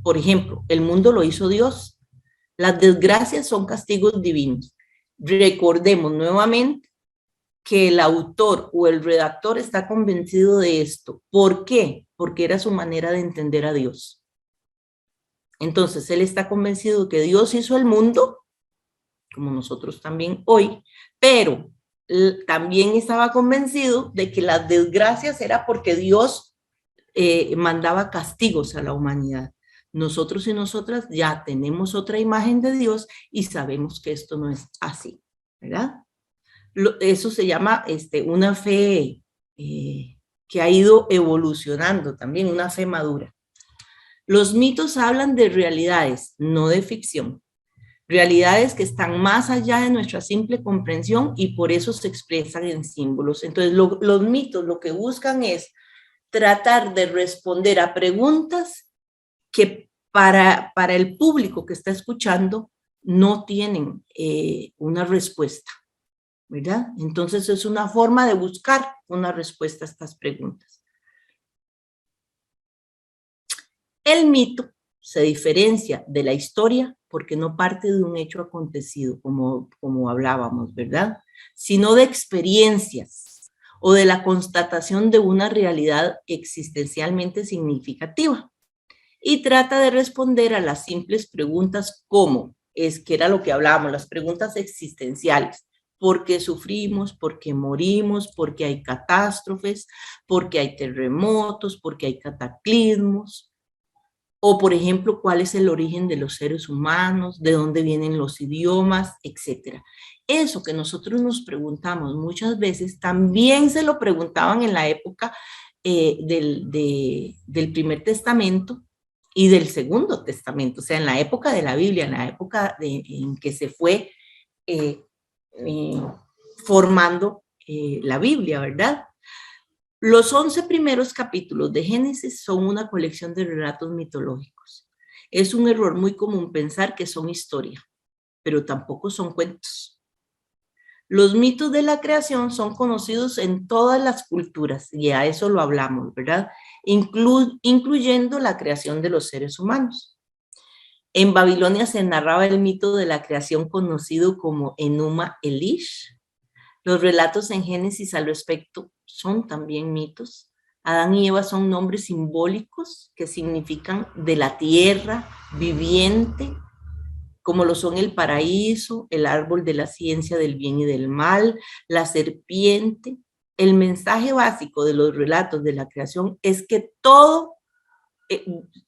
Por ejemplo, el mundo lo hizo Dios. Las desgracias son castigos divinos. Recordemos nuevamente que el autor o el redactor está convencido de esto. ¿Por qué? Porque era su manera de entender a Dios. Entonces, él está convencido de que Dios hizo el mundo, como nosotros también hoy, pero también estaba convencido de que las desgracias era porque Dios mandaba castigos a la humanidad. Nosotros y nosotras ya tenemos otra imagen de Dios y sabemos que esto no es así, ¿verdad? Eso se llama una fe que ha ido evolucionando también, una fe madura. Los mitos hablan de realidades, no de ficción. Realidades que están más allá de nuestra simple comprensión y por eso se expresan en símbolos. Entonces, los mitos lo que buscan es tratar de responder a preguntas que para el público que está escuchando no tienen una respuesta, ¿verdad? Entonces es una forma de buscar una respuesta a estas preguntas. El mito se diferencia de la historia porque no parte de un hecho acontecido, como hablábamos, ¿verdad? Sino de experiencias o de la constatación de una realidad existencialmente significativa. Y trata de responder a las simples preguntas como, que era lo que hablábamos, las preguntas existenciales. ¿Por qué sufrimos? ¿Por qué morimos? ¿Por qué hay catástrofes? ¿Por qué hay terremotos? ¿Por qué hay cataclismos? O, por ejemplo, ¿cuál es el origen de los seres humanos? ¿De dónde vienen los idiomas? Etcétera. Eso que nosotros nos preguntamos muchas veces, también se lo preguntaban en la época del Primer Testamento y del Segundo Testamento, o sea, en la época de la Biblia, en la época en que se fue formando la Biblia, ¿verdad? Los 11 primeros capítulos de Génesis son una colección de relatos mitológicos. Es un error muy común pensar que son historia, pero tampoco son cuentos. Los mitos de la creación son conocidos en todas las culturas, y a eso lo hablamos, ¿verdad? Incluyendo la creación de los seres humanos. En Babilonia se narraba el mito de la creación conocido como Enuma Elish. Los relatos en Génesis al respecto son también mitos. Adán y Eva son nombres simbólicos que significan de la tierra viviente, como lo son el paraíso, el árbol de la ciencia del bien y del mal, la serpiente. El mensaje básico de los relatos de la creación es que todo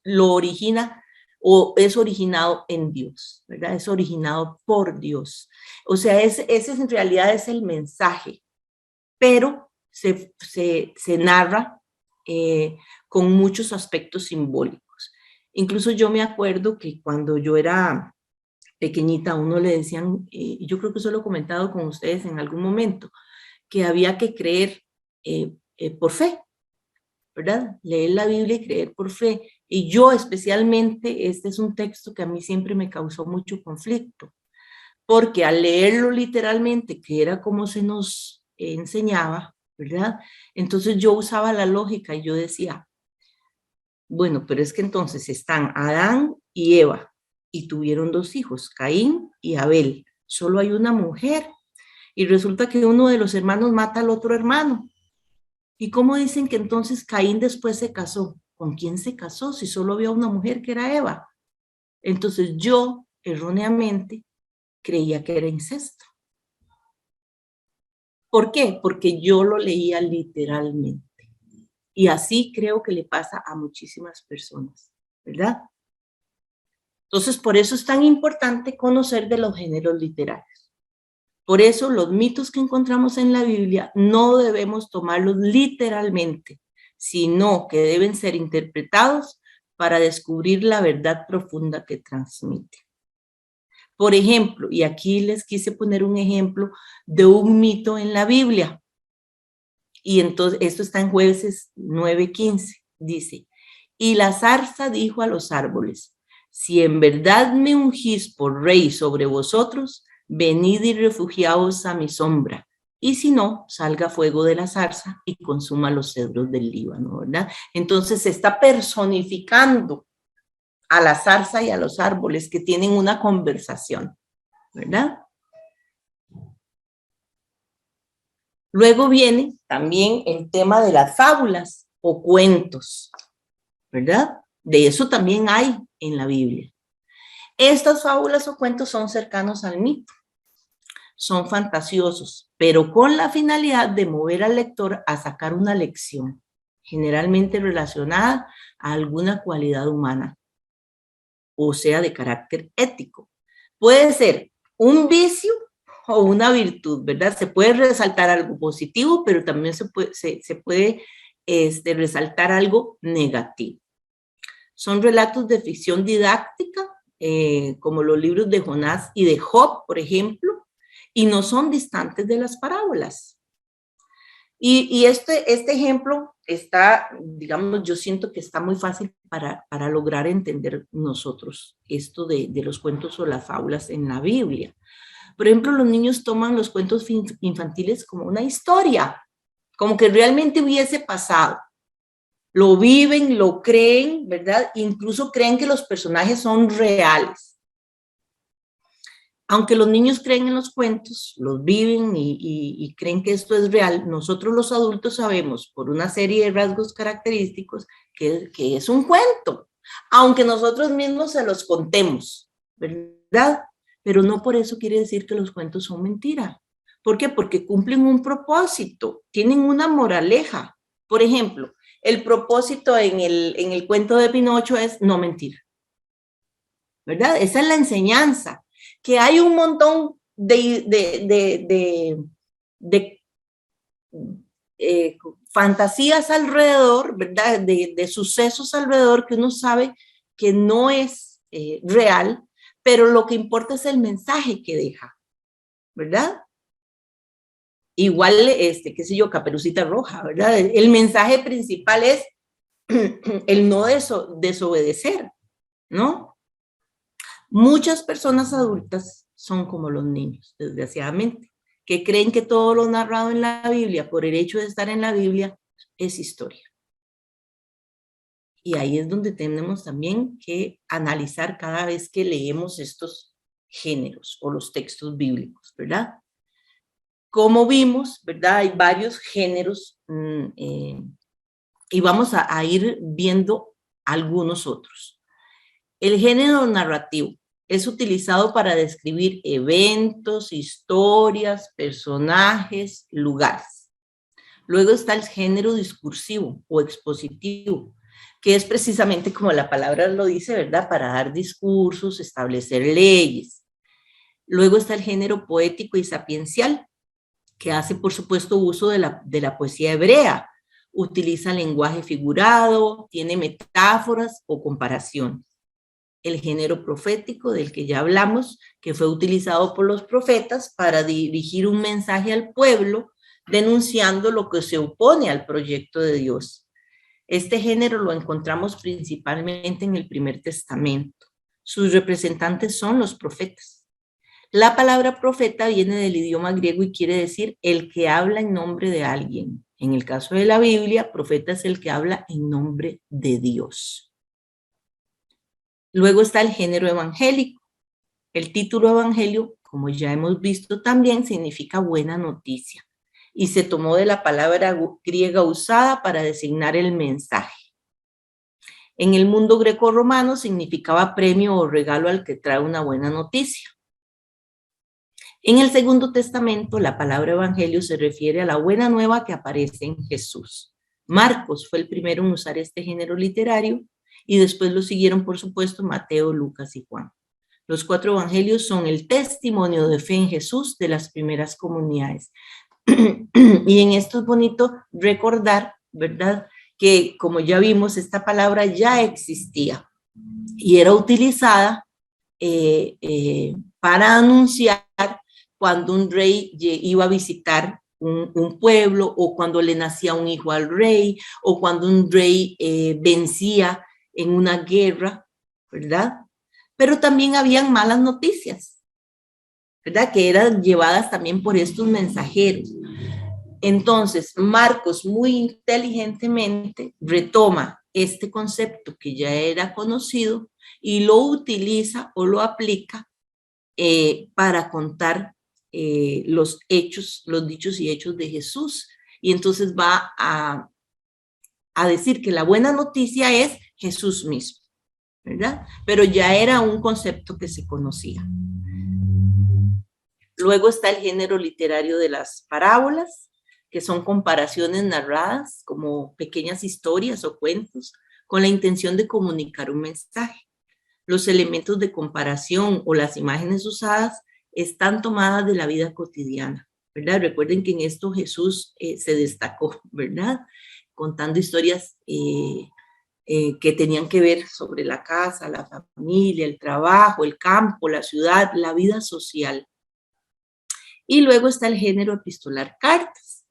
lo origina o es originado en Dios, ¿verdad? Es originado por Dios. O sea, ese en realidad es el mensaje, pero se narra con muchos aspectos simbólicos. Incluso yo me acuerdo que cuando yo era pequeñita, a uno le decían, yo creo que eso lo he comentado con ustedes en algún momento, que había que creer por fe, ¿verdad? Leer la Biblia y creer por fe. Y yo especialmente, este es un texto que a mí siempre me causó mucho conflicto, porque al leerlo literalmente, que era como se nos enseñaba, ¿verdad? Entonces yo usaba la lógica y yo decía, bueno, pero es que entonces están Adán y Eva y tuvieron 2 hijos, Caín y Abel. Solo hay una mujer y resulta que uno de los hermanos mata al otro hermano. ¿Y cómo dicen que entonces Caín después se casó? ¿Con quién se casó si solo había una mujer que era Eva? Entonces yo erróneamente creía que era incesto. ¿Por qué? Porque yo lo leía literalmente. Y así creo que le pasa a muchísimas personas, ¿verdad? Entonces, por eso es tan importante conocer de los géneros literarios. Por eso los mitos que encontramos en la Biblia no debemos tomarlos literalmente, sino que deben ser interpretados para descubrir la verdad profunda que transmite. Por ejemplo, y aquí les quise poner un ejemplo de un mito en la Biblia. Y entonces, esto está en Jueces 9:15, dice, y la zarza dijo a los árboles, si en verdad me ungís por rey sobre vosotros, venid y refugiaos a mi sombra, y si no, salga fuego de la zarza y consuma los cedros del Líbano, ¿verdad? Entonces se está personificando a la zarza y a los árboles que tienen una conversación, ¿verdad? Luego viene también el tema de las fábulas o cuentos, ¿verdad? De eso también hay en la Biblia. Estas fábulas o cuentos son cercanos al mito, son fantasiosos, pero con la finalidad de mover al lector a sacar una lección, generalmente relacionada a alguna cualidad humana, o sea, de carácter ético. Puede ser un vicio o una virtud, ¿verdad? Se puede resaltar algo positivo, pero también se puede resaltar algo negativo. Son relatos de ficción didáctica, como los libros de Jonás y de Job, por ejemplo, y no son distantes de las parábolas. Y este ejemplo está, digamos, yo siento que está muy fácil para lograr entender nosotros esto de los cuentos o las fábulas en la Biblia. Por ejemplo, los niños toman los cuentos infantiles como una historia, como que realmente hubiese pasado. Lo viven, lo creen, ¿verdad? Incluso creen que los personajes son reales. Aunque los niños creen en los cuentos, los viven y creen que esto es real, nosotros los adultos sabemos por una serie de rasgos característicos que es un cuento, aunque nosotros mismos se los contemos, ¿verdad? Pero no por eso quiere decir que los cuentos son mentira. ¿Por qué? Porque cumplen un propósito, tienen una moraleja. Por ejemplo, el propósito en el cuento de Pinocho es no mentir, ¿verdad? Esa es la enseñanza. Que hay un montón de fantasías alrededor, ¿verdad? De sucesos alrededor que uno sabe que no es real, pero lo que importa es el mensaje que deja, ¿verdad? Igual, qué sé yo, Caperucita Roja, ¿verdad? El mensaje principal es el no desobedecer, ¿no? Muchas personas adultas son como los niños, desgraciadamente, que creen que todo lo narrado en la Biblia, por el hecho de estar en la Biblia, es historia. Y ahí es donde tenemos también que analizar cada vez que leemos estos géneros o los textos bíblicos, ¿verdad? Como vimos, ¿verdad? Hay varios géneros y vamos a ir viendo algunos otros. El género narrativo es utilizado para describir eventos, historias, personajes, lugares. Luego está el género discursivo o expositivo, que es precisamente como la palabra lo dice, ¿verdad? Para dar discursos, establecer leyes. Luego está el género poético y sapiencial, que hace, por supuesto, uso de la poesía hebrea. Utiliza lenguaje figurado, tiene metáforas o comparaciones. El género profético del que ya hablamos, que fue utilizado por los profetas para dirigir un mensaje al pueblo, denunciando lo que se opone al proyecto de Dios. Este género lo encontramos principalmente en el Primer Testamento. Sus representantes son los profetas. La palabra profeta viene del idioma griego y quiere decir el que habla en nombre de alguien. En el caso de la Biblia, profeta es el que habla en nombre de Dios. Luego está el género evangélico. El título evangelio, como ya hemos visto también, significa buena noticia y se tomó de la palabra griega usada para designar el mensaje. En el mundo greco-romano significaba premio o regalo al que trae una buena noticia. En el Segundo Testamento, la palabra evangelio se refiere a la buena nueva que aparece en Jesús. Marcos fue el primero en usar este género literario y después lo siguieron, por supuesto, Mateo, Lucas y Juan. Los 4 evangelios son el testimonio de fe en Jesús de las primeras comunidades. Y en esto es bonito recordar, ¿verdad?, que como ya vimos, esta palabra ya existía y era utilizada para anunciar cuando un rey iba a visitar un pueblo o cuando le nacía un hijo al rey o cuando un rey vencía en una guerra, ¿verdad? Pero también habían malas noticias, ¿verdad? Que eran llevadas también por estos mensajeros. Entonces, Marcos muy inteligentemente retoma este concepto que ya era conocido y lo utiliza o lo aplica para contar los hechos, los dichos y hechos de Jesús. Y entonces va a decir que la buena noticia es Jesús mismo, ¿verdad? Pero ya era un concepto que se conocía. Luego está el género literario de las parábolas, que son comparaciones narradas como pequeñas historias o cuentos con la intención de comunicar un mensaje. Los elementos de comparación o las imágenes usadas están tomadas de la vida cotidiana, ¿verdad? Recuerden que en esto Jesús se destacó, ¿verdad? Contando historias que tenían que ver sobre la casa, la familia, el trabajo, el campo, la ciudad, la vida social. Y luego está el género epistolar, cartas.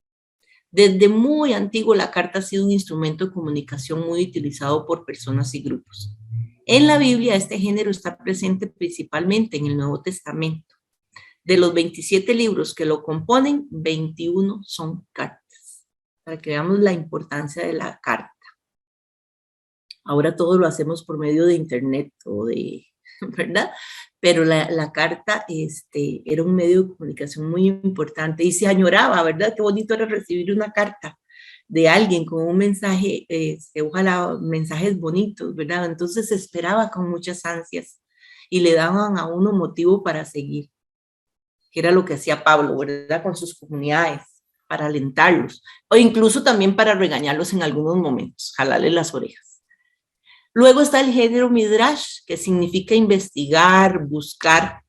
Desde muy antiguo la carta ha sido un instrumento de comunicación muy utilizado por personas y grupos. En la Biblia este género está presente principalmente en el Nuevo Testamento. De los 27 libros que lo componen, 21 son cartas, para que veamos la importancia de la carta. Ahora todo lo hacemos por medio de internet o de, ¿verdad? Pero la carta era un medio de comunicación muy importante y se añoraba, ¿verdad? Qué bonito era recibir una carta de alguien con un mensaje, ojalá mensajes bonitos, ¿verdad? Entonces se esperaba con muchas ansias y le daban a uno motivo para seguir, que era lo que hacía Pablo, ¿verdad? Con sus comunidades, para alentarlos, o incluso también para regañarlos en algunos momentos, jalarles las orejas. Luego está el género midrash, que significa investigar, buscar.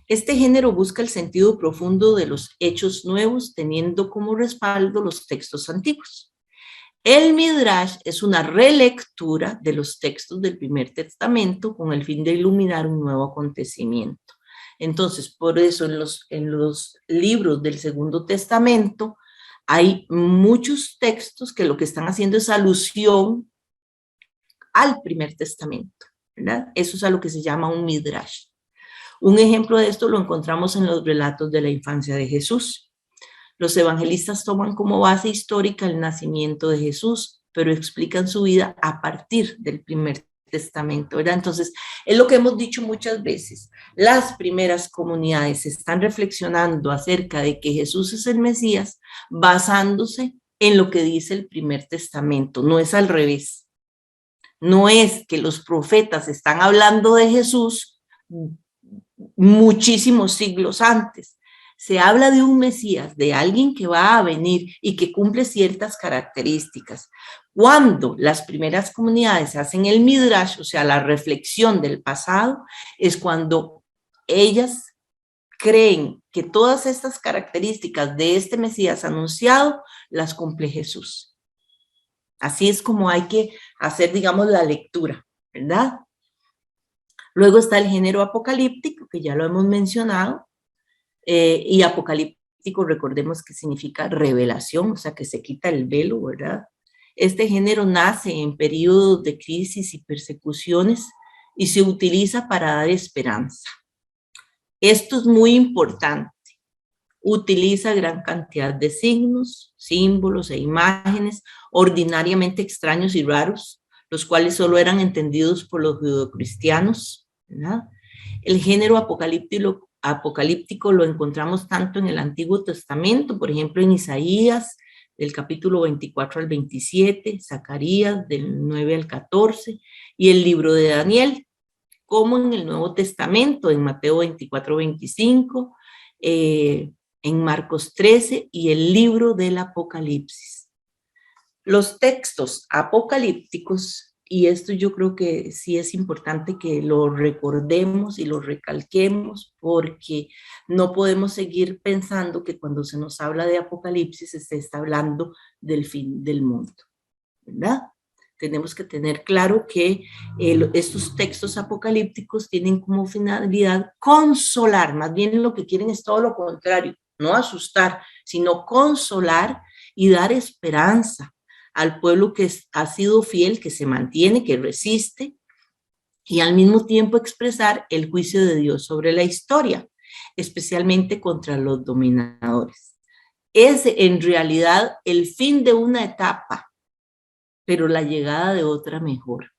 Este género busca el sentido profundo de los hechos nuevos, teniendo como respaldo los textos antiguos. El midrash es una relectura de los textos del Primer Testamento con el fin de iluminar un nuevo acontecimiento. Entonces, por eso en los libros del Segundo Testamento hay muchos textos que lo que están haciendo es alusión al Primer Testamento, ¿verdad? Eso es a lo que se llama un midrash. Un ejemplo de esto lo encontramos en los relatos de la infancia de Jesús. Los evangelistas toman como base histórica el nacimiento de Jesús, pero explican su vida a partir del Primer Testamento, ¿verdad? Entonces, es lo que hemos dicho muchas veces. Las primeras comunidades están reflexionando acerca de que Jesús es el Mesías basándose en lo que dice el Primer Testamento, no es al revés. No es que los profetas están hablando de Jesús muchísimos siglos antes. Se habla de un Mesías, de alguien que va a venir y que cumple ciertas características. Cuando las primeras comunidades hacen el midrash, o sea, la reflexión del pasado, es cuando ellas creen que todas estas características de este Mesías anunciado las cumple Jesús. Así es como hay que hacer, digamos, la lectura, ¿verdad? Luego está el género apocalíptico, que ya lo hemos mencionado, y apocalíptico, recordemos que significa revelación, o sea, que se quita el velo, ¿verdad? Este género nace en periodos de crisis y persecuciones y se utiliza para dar esperanza. Esto es muy importante. Utiliza gran cantidad de signos, símbolos e imágenes ordinariamente extraños y raros, los cuales solo eran entendidos por los judeocristianos, ¿verdad? El género apocalíptico lo encontramos tanto en el Antiguo Testamento, por ejemplo en Isaías, del capítulo 24 al 27, Zacarías, del 9 al 14, y el libro de Daniel, como en el Nuevo Testamento, en Mateo 24, 25, en Marcos 13 y el libro del Apocalipsis. Los textos apocalípticos, y esto yo creo que sí es importante que lo recordemos y lo recalquemos, porque no podemos seguir pensando que cuando se nos habla de Apocalipsis se está hablando del fin del mundo, ¿verdad? Tenemos que tener claro que estos textos apocalípticos tienen como finalidad consolar, más bien lo que quieren es todo lo contrario, no asustar, sino consolar y dar esperanza al pueblo que ha sido fiel, que se mantiene, que resiste, y al mismo tiempo expresar el juicio de Dios sobre la historia, especialmente contra los dominadores. Es en realidad el fin de una etapa, pero la llegada de otra mejor.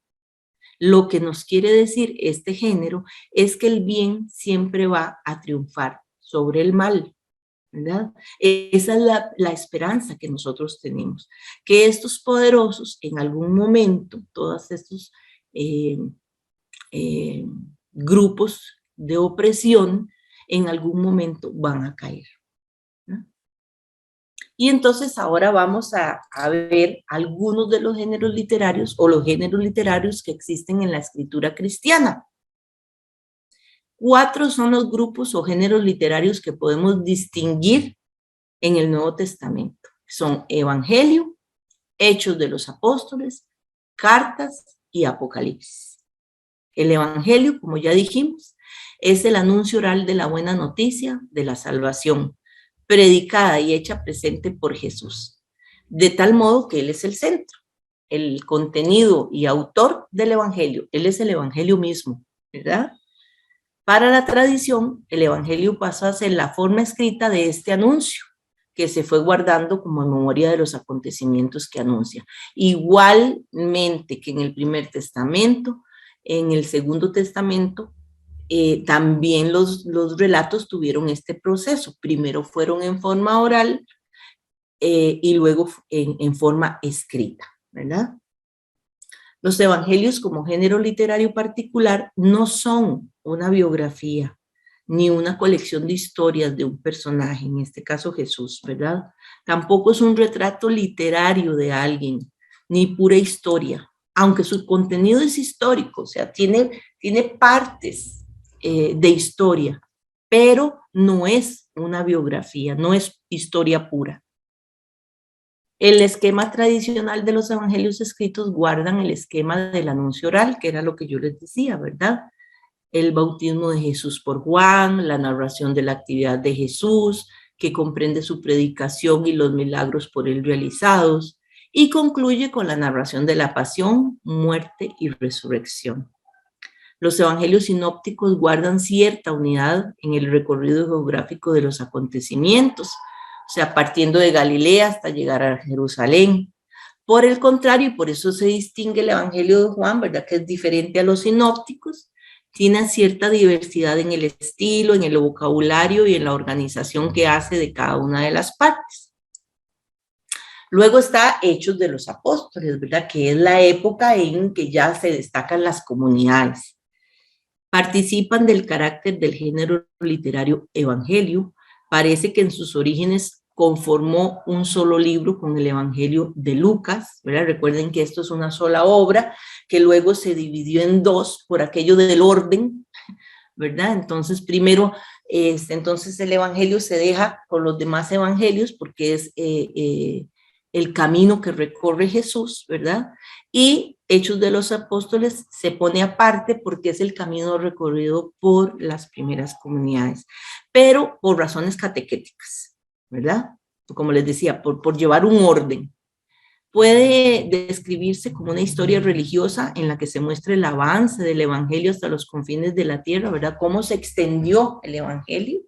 Lo que nos quiere decir este género es que el bien siempre va a triunfar sobre el mal, ¿verdad? Esa es la esperanza que nosotros tenemos, que estos poderosos en algún momento, todos estos grupos de opresión, en algún momento van a caer, ¿no? Y entonces ahora vamos a ver algunos de los géneros literarios o los géneros literarios que existen en la escritura cristiana. 4 son los grupos o géneros literarios que podemos distinguir en el Nuevo Testamento. Son Evangelio, Hechos de los Apóstoles, Cartas y Apocalipsis. El Evangelio, como ya dijimos, es el anuncio oral de la buena noticia de la salvación, predicada y hecha presente por Jesús, de tal modo que Él es el centro, el contenido y autor del Evangelio. Él es el Evangelio mismo, ¿verdad? Para la tradición, el Evangelio pasó a ser la forma escrita de este anuncio, que se fue guardando como memoria de los acontecimientos que anuncia. Igualmente que en el Primer Testamento, en el Segundo Testamento, también los relatos tuvieron este proceso. Primero fueron en forma oral y luego en forma escrita, ¿verdad? Los evangelios como género literario particular no son una biografía ni una colección de historias de un personaje, en este caso Jesús, ¿verdad? Tampoco es un retrato literario de alguien, ni pura historia, aunque su contenido es histórico, o sea, tiene partes de historia, pero no es una biografía, no es historia pura. El esquema tradicional de los evangelios escritos guardan el esquema del anuncio oral, que era lo que yo les decía, ¿verdad? El bautismo de Jesús por Juan, la narración de la actividad de Jesús, que comprende su predicación y los milagros por él realizados, y concluye con la narración de la pasión, muerte y resurrección. Los evangelios sinópticos guardan cierta unidad en el recorrido geográfico de los acontecimientos, o sea, partiendo de Galilea hasta llegar a Jerusalén. Por el contrario, y por eso se distingue el evangelio de Juan, ¿verdad? Que es diferente a los sinópticos, tiene cierta diversidad en el estilo, en el vocabulario y en la organización que hace de cada una de las partes. Luego está Hechos de los Apóstoles, ¿verdad? Que es la época en que ya se destacan las comunidades. Participan del carácter del género literario evangelio. Parece que en sus orígenes conformó un solo libro con el Evangelio de Lucas, ¿verdad? Recuerden que esto es una sola obra que luego se dividió en 2 por aquello del orden, ¿verdad? Entonces primero, entonces el Evangelio se deja con los demás evangelios porque es el camino que recorre Jesús, ¿verdad? Y Hechos de los Apóstoles se pone aparte porque es el camino recorrido por las primeras comunidades, pero por razones catequéticas, ¿verdad? Como les decía, por llevar un orden. Puede describirse como una historia religiosa en la que se muestra el avance del evangelio hasta los confines de la tierra, ¿verdad? Cómo se extendió el evangelio.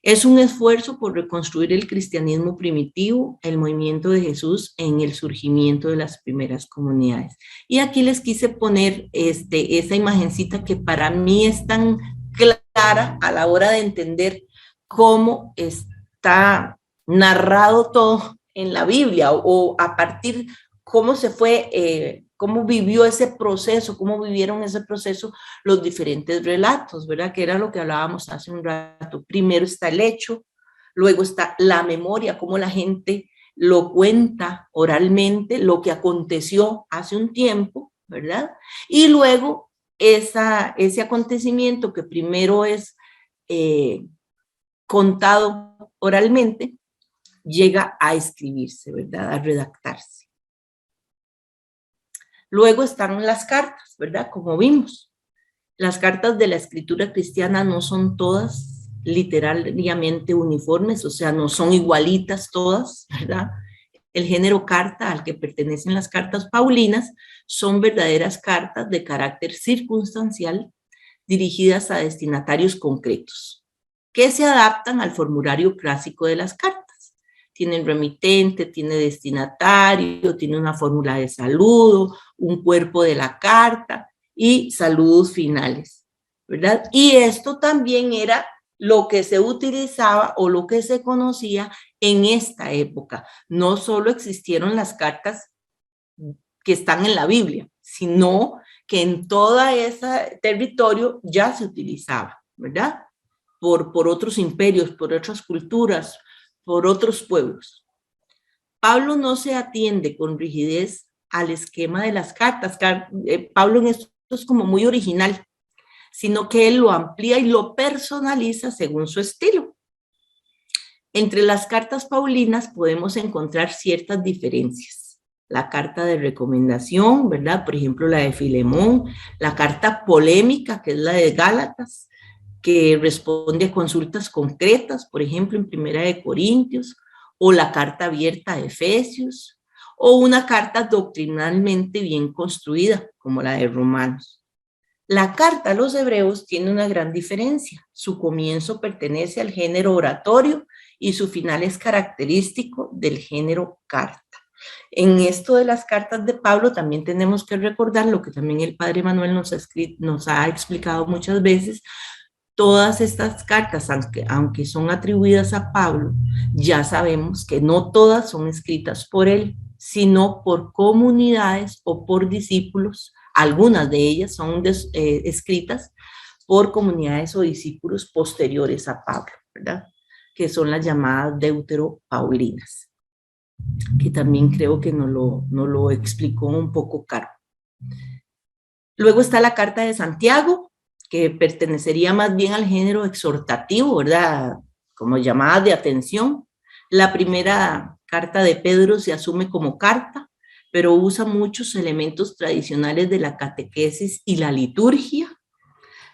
Es un esfuerzo por reconstruir el cristianismo primitivo, el movimiento de Jesús en el surgimiento de las primeras comunidades. Y aquí les quise poner esa imagencita que para mí es tan clara a la hora de entender cómo está narrado todo en la Biblia o a partir cómo se fue, cómo vivió ese proceso, cómo vivieron ese proceso los diferentes relatos, ¿verdad? Que era lo que hablábamos hace un rato. Primero está el hecho, luego está la memoria, cómo la gente lo cuenta oralmente, lo que aconteció hace un tiempo, ¿verdad? Y luego ese acontecimiento que primero es contado oralmente, llega a escribirse, ¿verdad? A redactarse. Luego están las cartas, ¿verdad? Como vimos. Las cartas de la escritura cristiana no son todas literariamente uniformes, o sea, no son igualitas todas, ¿verdad? El género carta al que pertenecen las cartas paulinas son verdaderas cartas de carácter circunstancial dirigidas a destinatarios concretos, que se adaptan al formulario clásico de las cartas. Tienen remitente, tiene destinatario, tiene una fórmula de saludo, un cuerpo de la carta y saludos finales, ¿verdad? Y esto también era lo que se utilizaba o lo que se conocía en esta época. No solo existieron las cartas que están en la Biblia, sino que en todo ese territorio ya se utilizaba, ¿verdad? Por otros imperios, por otras culturas, por otros pueblos. Pablo no se atiende con rigidez al esquema de las cartas. Pablo en esto es como muy original, sino que él lo amplía y lo personaliza según su estilo. Entre las cartas paulinas podemos encontrar ciertas diferencias. La carta de recomendación, ¿verdad? Por ejemplo, la de Filemón, la carta polémica, que es la de Gálatas, que responde a consultas concretas, por ejemplo, en Primera de Corintios, o la carta abierta de Efesios, o una carta doctrinalmente bien construida, como la de Romanos. La carta a los hebreos tiene una gran diferencia. Su comienzo pertenece al género oratorio y su final es característico del género carta. En esto de las cartas de Pablo también tenemos que recordar lo que también el padre Manuel nos ha explicado muchas veces. Todas estas cartas, aunque son atribuidas a Pablo, ya sabemos que no todas son escritas por él, sino por comunidades o por discípulos. Algunas de ellas son escritas por comunidades o discípulos posteriores a Pablo, ¿verdad? Que son las llamadas deuteropaulinas, que también creo que nos lo explicó un poco Caro. Luego está la carta de Santiago, que pertenecería más bien al género exhortativo, ¿verdad? Como llamadas de atención. La primera carta de Pedro se asume como carta, pero usa muchos elementos tradicionales de la catequesis y la liturgia.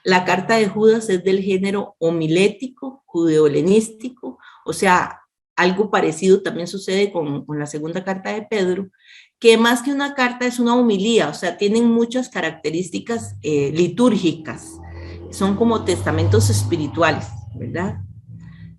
La carta de Judas es del género homilético, judeo-helenístico, o sea, algo parecido también sucede con la segunda carta de Pedro, que más que una carta es una homilía, o sea, tienen muchas características litúrgicas, son como testamentos espirituales, ¿verdad?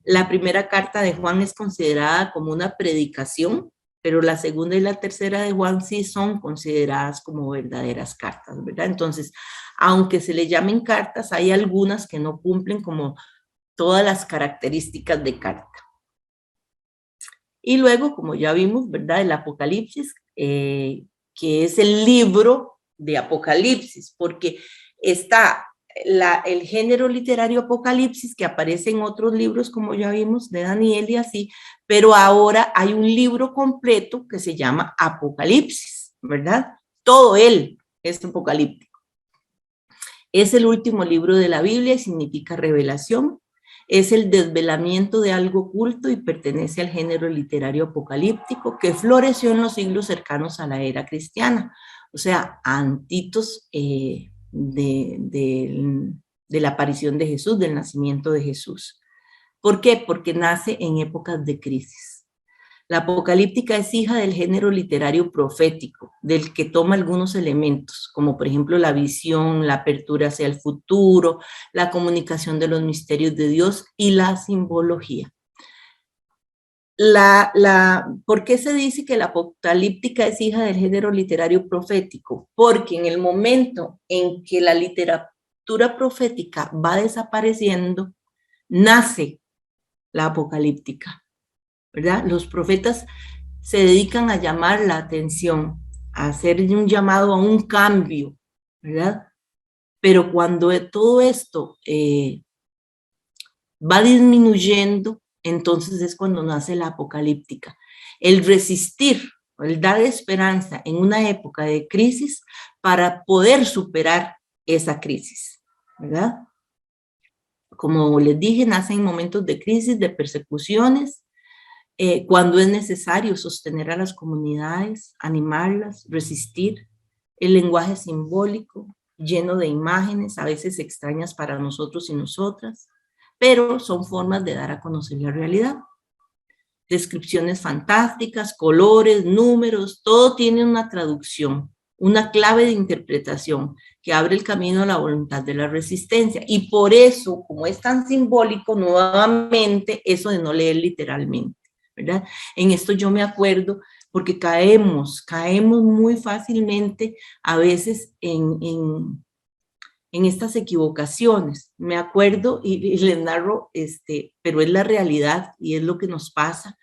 La primera carta de Juan es considerada como una predicación, pero la segunda y la tercera de Juan sí son consideradas como verdaderas cartas, ¿verdad? Entonces, aunque se le llamen cartas, hay algunas que no cumplen como todas las características de carta. Y luego, como ya vimos, ¿verdad? El Apocalipsis, que es el libro de Apocalipsis, porque está el género literario Apocalipsis, que aparece en otros libros, como ya vimos, de Daniel y así, pero ahora hay un libro completo que se llama Apocalipsis, ¿verdad? Todo él es apocalíptico. Es el último libro de la Biblia y significa revelación. Es el desvelamiento de algo oculto y pertenece al género literario apocalíptico que floreció en los siglos cercanos a la era cristiana, o sea, antitos de la aparición de Jesús, del nacimiento de Jesús. ¿Por qué? Porque nace en épocas de crisis. La apocalíptica es hija del género literario profético, del que toma algunos elementos, como por ejemplo la visión, la apertura hacia el futuro, la comunicación de los misterios de Dios y la simbología. ¿Por qué se dice que la apocalíptica es hija del género literario profético? Porque en el momento en que la literatura profética va desapareciendo, nace la apocalíptica, ¿verdad? Los profetas se dedican a llamar la atención, a hacer un llamado a un cambio, ¿verdad? Pero cuando todo esto va disminuyendo, entonces es cuando nace la apocalíptica. El resistir, el dar esperanza en una época de crisis para poder superar esa crisis, ¿verdad? Como les dije, nace en momentos de crisis, de persecuciones, cuando es necesario sostener a las comunidades, animarlas, resistir. El lenguaje simbólico, lleno de imágenes, a veces extrañas para nosotros y nosotras, pero son formas de dar a conocer la realidad. Descripciones fantásticas, colores, números, todo tiene una traducción, una clave de interpretación que abre el camino a la voluntad de la resistencia. Y por eso, como es tan simbólico, nuevamente, eso de no leer literalmente, ¿verdad? En esto yo me acuerdo porque caemos muy fácilmente a veces en en estas equivocaciones. Me acuerdo, y les narro, pero es la realidad y es lo que nos pasa.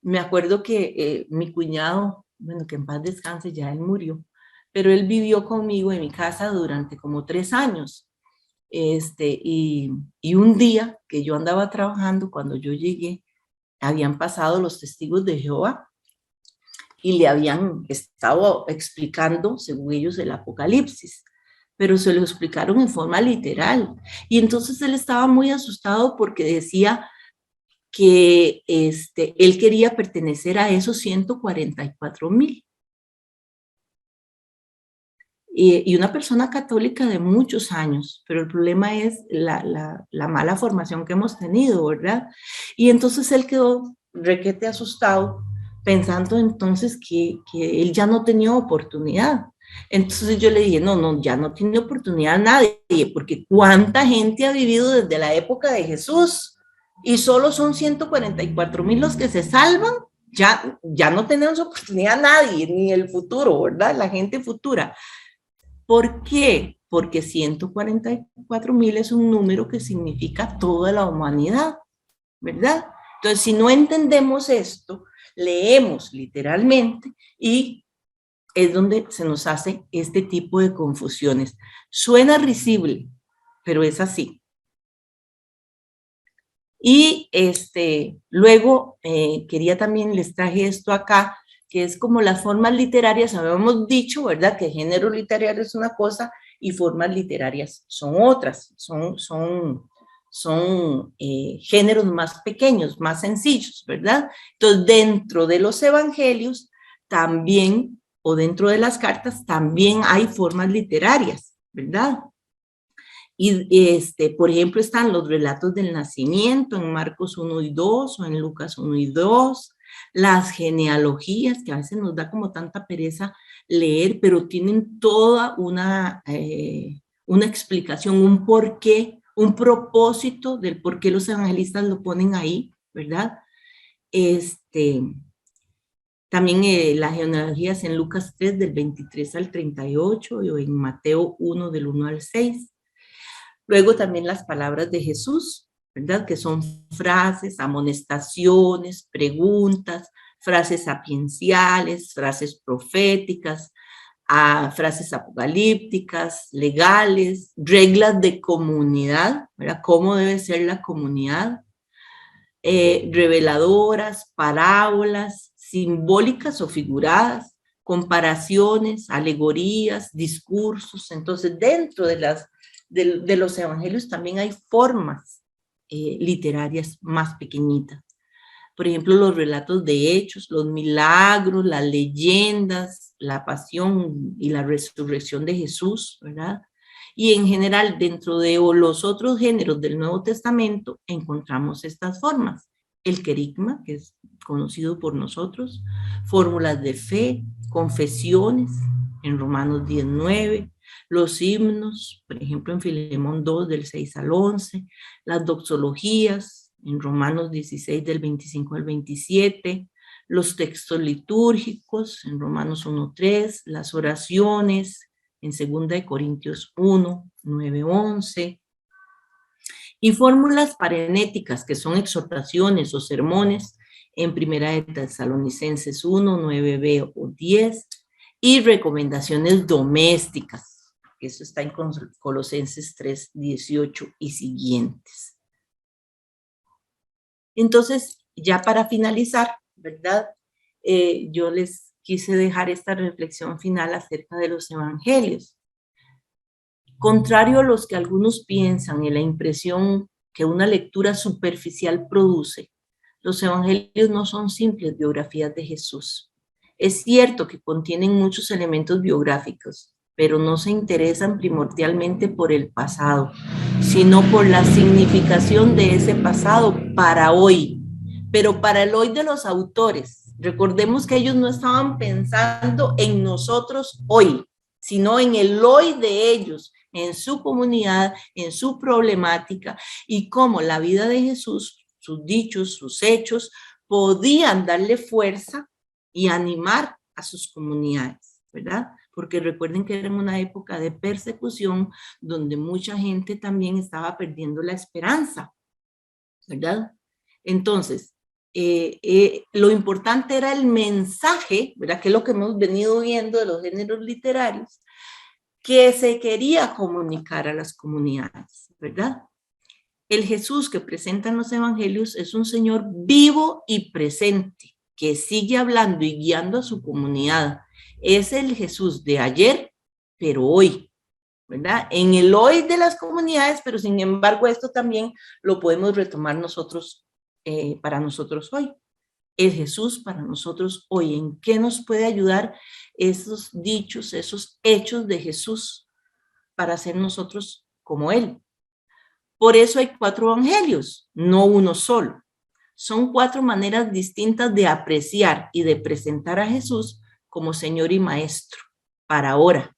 Me acuerdo que mi cuñado, bueno, que en paz descanse, ya él murió, pero él vivió conmigo en mi casa durante como 3 años. Y un día que yo andaba trabajando, cuando yo llegué, habían pasado los testigos de Jehová y le habían estado explicando, según ellos, el Apocalipsis, pero se lo explicaron en forma literal. Y entonces él estaba muy asustado porque decía que él quería pertenecer a esos 144,000. Y una persona católica de muchos años, pero el problema es la mala formación que hemos tenido, ¿verdad? Y entonces él quedó requete asustado, pensando entonces que él ya no tenía oportunidad. Entonces yo le dije, no, ya no tiene oportunidad nadie, porque ¿cuánta gente ha vivido desde la época de Jesús? Y solo son 144,000 los que se salvan. Ya no tenemos oportunidad nadie, ni el futuro, ¿verdad? La gente futura. ¿Por qué? Porque 144,000 es un número que significa toda la humanidad, ¿verdad? Entonces, si no entendemos esto, leemos literalmente y es donde se nos hace este tipo de confusiones. Suena risible, pero es así. Y luego quería también, les traje esto acá, que es como las formas literarias. Habíamos dicho, ¿verdad?, que género literario es una cosa y formas literarias son otras, son géneros más pequeños, más sencillos, ¿verdad? Entonces, dentro de los evangelios también, o dentro de las cartas, también hay formas literarias, ¿verdad? Y por ejemplo, están los relatos del nacimiento en Marcos 1 y 2 o en Lucas 1 y 2, las genealogías, que a veces nos da como tanta pereza leer, pero tienen toda una explicación, un porqué, un propósito del por qué los evangelistas lo ponen ahí, ¿verdad? También las genealogías en Lucas 3 del 23 al 38 o en Mateo 1 del 1 al 6. Luego también las palabras de Jesús, ¿verdad? Que son frases, amonestaciones, preguntas, frases sapienciales, frases proféticas, frases apocalípticas, legales, reglas de comunidad, ¿verdad? Cómo debe ser la comunidad, reveladoras, parábolas, simbólicas o figuradas, comparaciones, alegorías, discursos. Entonces, dentro de los evangelios también hay formas literarias más pequeñitas. Por ejemplo, los relatos de hechos, los milagros, las leyendas, la pasión y la resurrección de Jesús, ¿verdad? Y en general, dentro de los otros géneros del Nuevo Testamento, encontramos estas formas. El querigma, que es conocido por nosotros, fórmulas de fe, confesiones, en Romanos 19, los himnos, por ejemplo, en Filemón 2, del 6 al 11, las doxologías, en Romanos 16, del 25 al 27, los textos litúrgicos, en Romanos 1, 3, las oraciones, en 2 Corintios 1, 9, 11, y fórmulas parenéticas, que son exhortaciones o sermones, en 1 Tesalonicenses 1, 9b o 10, y recomendaciones domésticas, que eso está en Colosenses 3, 18 y siguientes. Entonces, ya para finalizar, ¿verdad? Yo les quise dejar esta reflexión final acerca de los evangelios. Contrario a los que algunos piensan y la impresión que una lectura superficial produce, los evangelios no son simples biografías de Jesús. Es cierto que contienen muchos elementos biográficos, pero no se interesan primordialmente por el pasado, sino por la significación de ese pasado para hoy, pero para el hoy de los autores. Recordemos que ellos no estaban pensando en nosotros hoy, sino en el hoy de ellos, en su comunidad, en su problemática, y cómo la vida de Jesús, sus dichos, sus hechos, podían darle fuerza y animar a sus comunidades, ¿verdad? porque recuerden que era en una época de persecución donde mucha gente también estaba perdiendo la esperanza, ¿verdad? Entonces, lo importante era el mensaje, ¿verdad? Que es lo que hemos venido viendo de los géneros literarios, que se quería comunicar a las comunidades, ¿verdad? El Jesús que presentan los evangelios es un Señor vivo y presente, que sigue hablando y guiando a su comunidad. Es el Jesús de ayer, pero hoy, ¿verdad? En el hoy de las comunidades, pero sin embargo esto también lo podemos retomar nosotros, para nosotros hoy. El Jesús para nosotros hoy, ¿en qué nos puede ayudar esos dichos, esos hechos de Jesús para ser nosotros como Él? Por eso hay 4 evangelios, no uno solo. Son 4 maneras distintas de apreciar y de presentar a Jesús como Señor y Maestro para ahora.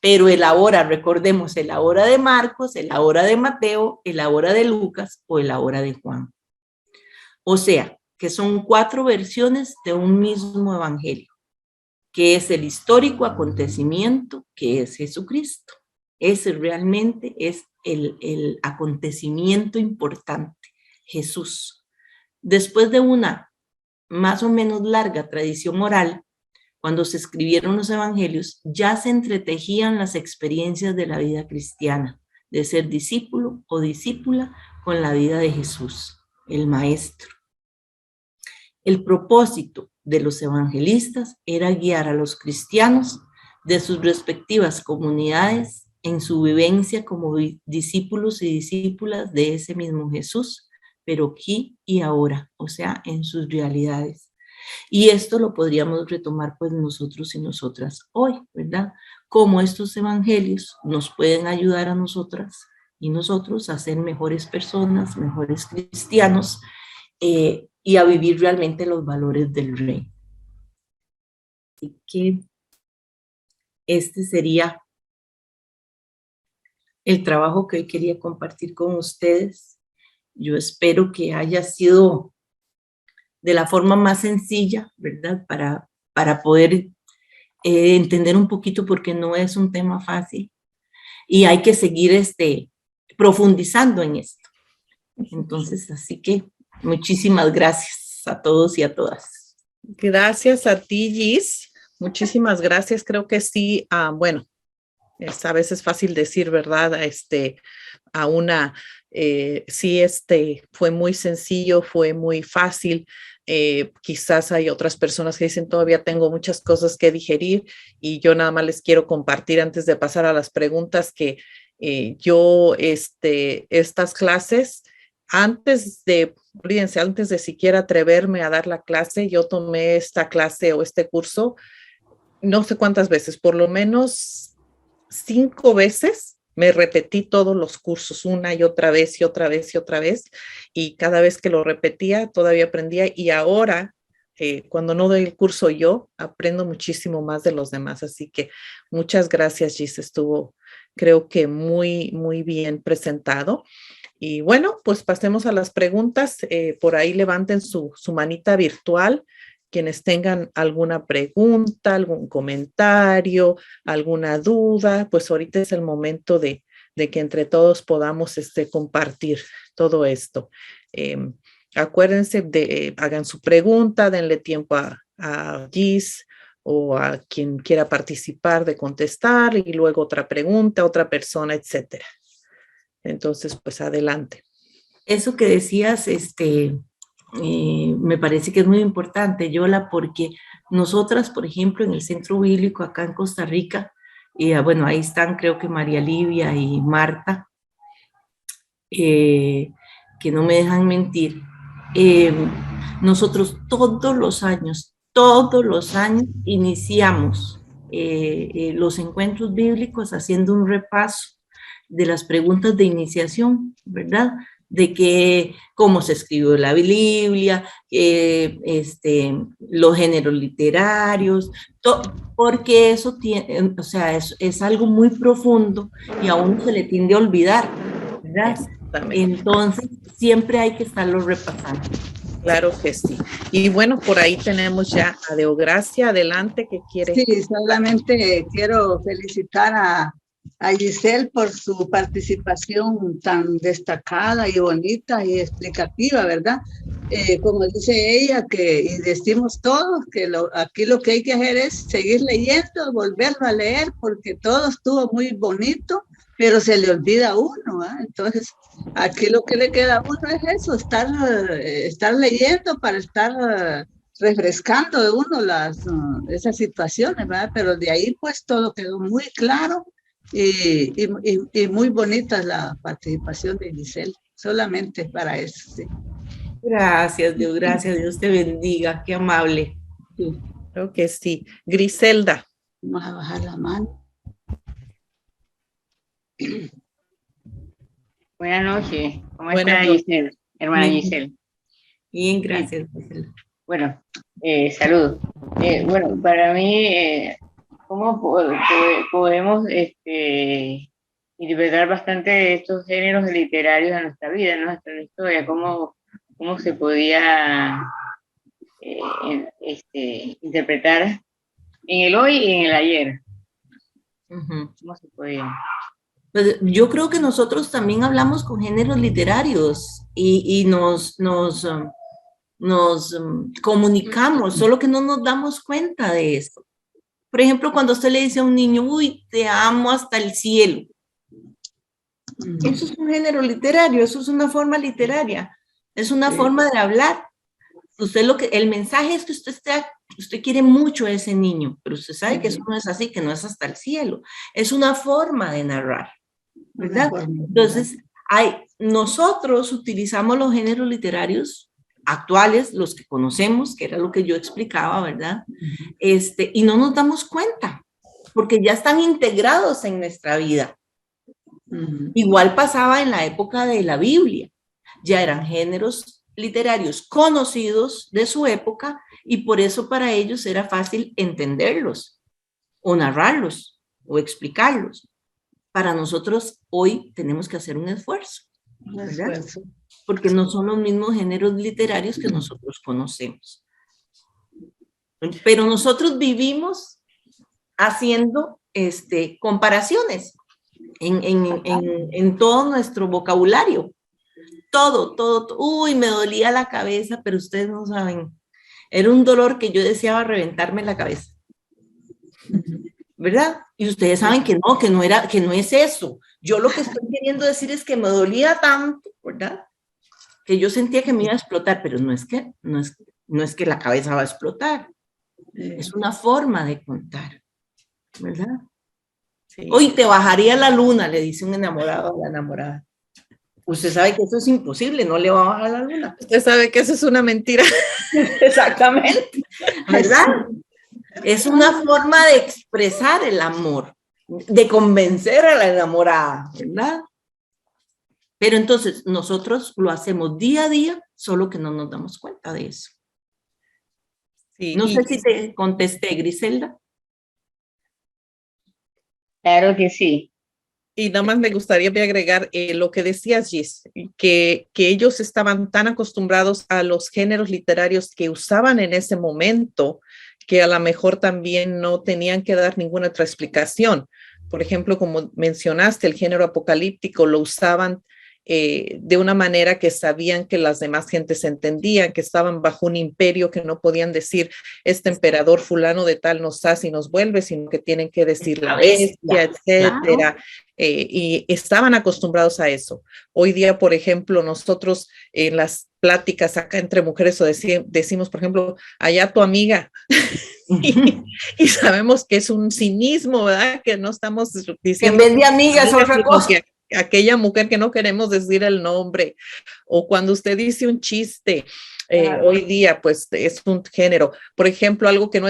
Pero el ahora, recordemos, el ahora de Marcos, el ahora de Mateo, el ahora de Lucas o el ahora de Juan. O sea, que son 4 versiones de un mismo evangelio, que es el histórico acontecimiento que es Jesucristo. Ese realmente es el acontecimiento importante, Jesús. Después de una más o menos larga tradición oral, cuando se escribieron los evangelios, ya se entretejían las experiencias de la vida cristiana, de ser discípulo o discípula con la vida de Jesús, el Maestro. El propósito de los evangelistas era guiar a los cristianos de sus respectivas comunidades en su vivencia como discípulos y discípulas de ese mismo Jesús, pero aquí y ahora, o sea, en sus realidades. Y esto lo podríamos retomar pues nosotros y nosotras hoy, ¿verdad? Cómo estos evangelios nos pueden ayudar a nosotras y nosotros a ser mejores personas, mejores cristianos, y a vivir realmente los valores del rey. Así que este sería el trabajo que hoy quería compartir con ustedes. Yo espero que haya sido de la forma más sencilla, ¿verdad? Para poder entender un poquito, porque no es un tema fácil y hay que seguir profundizando en esto. Entonces, así que muchísimas gracias a todos y a todas. Gracias a ti, Gis. Muchísimas gracias. Creo que sí, bueno, a veces fácil decir, ¿verdad? A una, sí, fue muy sencillo, fue muy fácil. Quizás hay otras personas que dicen, todavía tengo muchas cosas que digerir, y yo nada más les quiero compartir antes de pasar a las preguntas que yo, estas clases, olvídense, antes de siquiera atreverme a dar la clase, yo tomé esta clase o este curso no sé cuántas veces, por lo menos 5 veces. Me repetí todos los cursos una y otra vez y otra vez y otra vez, y cada vez que lo repetía todavía aprendía, y ahora cuando no doy el curso yo aprendo muchísimo más de los demás. Así que muchas gracias, Gis, estuvo creo que muy, muy bien presentado. Y bueno, pues pasemos a las preguntas. Por ahí levanten su manita virtual quienes tengan alguna pregunta, algún comentario, alguna duda. Pues ahorita es el momento de que entre todos podamos compartir todo esto. Acuérdense hagan su pregunta, denle tiempo a Gis o a quien quiera participar de contestar, y luego otra pregunta, otra persona, etcétera. Entonces, pues adelante. Eso que decías, me parece que es muy importante, Yola, porque nosotras, por ejemplo, en el Centro Bíblico acá en Costa Rica, bueno, ahí están creo que María Livia y Marta, que no me dejan mentir, nosotros todos los años iniciamos los encuentros bíblicos haciendo un repaso de las preguntas de iniciación, ¿verdad? De que cómo se escribió la Biblia, los géneros literarios, porque eso tiene, o sea, es algo muy profundo y a uno se le tiende a olvidar, ¿verdad? Entonces, siempre hay que estarlo repasando. Claro que sí. Y bueno, por ahí tenemos ya a Deogracia, adelante, que quiere. Sí, solamente quiero felicitar a Giselle por su participación tan destacada y bonita y explicativa, ¿verdad? Como dice ella, y decimos todos, que aquí lo que hay que hacer es seguir leyendo, volverlo a leer, porque todo estuvo muy bonito, pero se le olvida a uno, ¿eh? Entonces, aquí lo que le queda a uno es eso, estar leyendo para estar refrescando de uno esas situaciones, ¿verdad? Pero de ahí pues todo quedó muy claro y muy bonita la participación de Giselle, solamente para eso, sí. Gracias, Dios te bendiga, qué amable. Sí. Creo que sí. Griselda. Vamos a bajar la mano. Buenas noches, ¿cómo está Giselle? Hermana Giselle. Bien, gracias. Bueno, saludos. Bueno, para mí, ¿cómo podemos interpretar bastante estos géneros literarios en nuestra vida, en nuestra historia? ¿Cómo se podía interpretar en el hoy y en el ayer? ¿Cómo se podía? Pues yo creo que nosotros también hablamos con géneros literarios y nos comunicamos, solo que no nos damos cuenta de eso. Por ejemplo, cuando usted le dice a un niño, uy, te amo hasta el cielo. Eso es un género literario, eso es una forma literaria, es una forma de hablar. Usted el mensaje es que usted quiere mucho a ese niño, pero usted sabe que eso no es así, que no es hasta el cielo. Es una forma de narrar, ¿verdad? Entonces, nosotros utilizamos los géneros literarios actuales, los que conocemos, que era lo que yo explicaba, ¿verdad? Y no nos damos cuenta, porque ya están integrados en nuestra vida. Igual pasaba en la época de la Biblia, ya eran géneros literarios conocidos de su época y por eso para ellos era fácil entenderlos o narrarlos o explicarlos. Para nosotros hoy tenemos que hacer un esfuerzo, ¿verdad? Porque no son los mismos géneros literarios que nosotros conocemos. Pero nosotros vivimos haciendo comparaciones en todo nuestro vocabulario. Todo. Uy, me dolía la cabeza, pero ustedes no saben. Era un dolor que yo deseaba reventarme la cabeza. ¿Verdad? Y ustedes saben que no es eso. Yo lo que estoy queriendo decir es que me dolía tanto, ¿verdad? Que yo sentía que me iba a explotar, pero no es que la cabeza va a explotar. Es una forma de contar, ¿verdad? Sí. Hoy te bajaría la luna, le dice un enamorado a la enamorada. Usted sabe que eso es imposible, no le va a bajar la luna. Usted sabe que eso es una mentira. Exactamente, ¿verdad? Es una forma de expresar el amor, de convencer a la enamorada, ¿verdad? Pero entonces nosotros lo hacemos día a día, solo que no nos damos cuenta de eso. Sí, no sé si te contesté, Griselda. Claro que sí. Y nada más me gustaría agregar lo que decías, Gis, que ellos estaban tan acostumbrados a los géneros literarios que usaban en ese momento, que a lo mejor también no tenían que dar ninguna otra explicación. Por ejemplo, como mencionaste, el género apocalíptico lo usaban de una manera que sabían que las demás gentes entendían, que estaban bajo un imperio, que no podían decir este emperador fulano de tal nos hace y nos vuelve, sino que tienen que decir la bestia, etcétera. Claro. Y estaban acostumbrados a eso. Hoy día, por ejemplo, nosotros en las pláticas acá entre mujeres decimos, por ejemplo, allá tu amiga. y sabemos que es un cinismo, ¿verdad? Que no estamos diciendo. Que en vez de amigas es otra cosa. Aquella mujer que no queremos decir el nombre, o cuando usted dice un chiste, hoy día pues es un género. Por ejemplo, algo que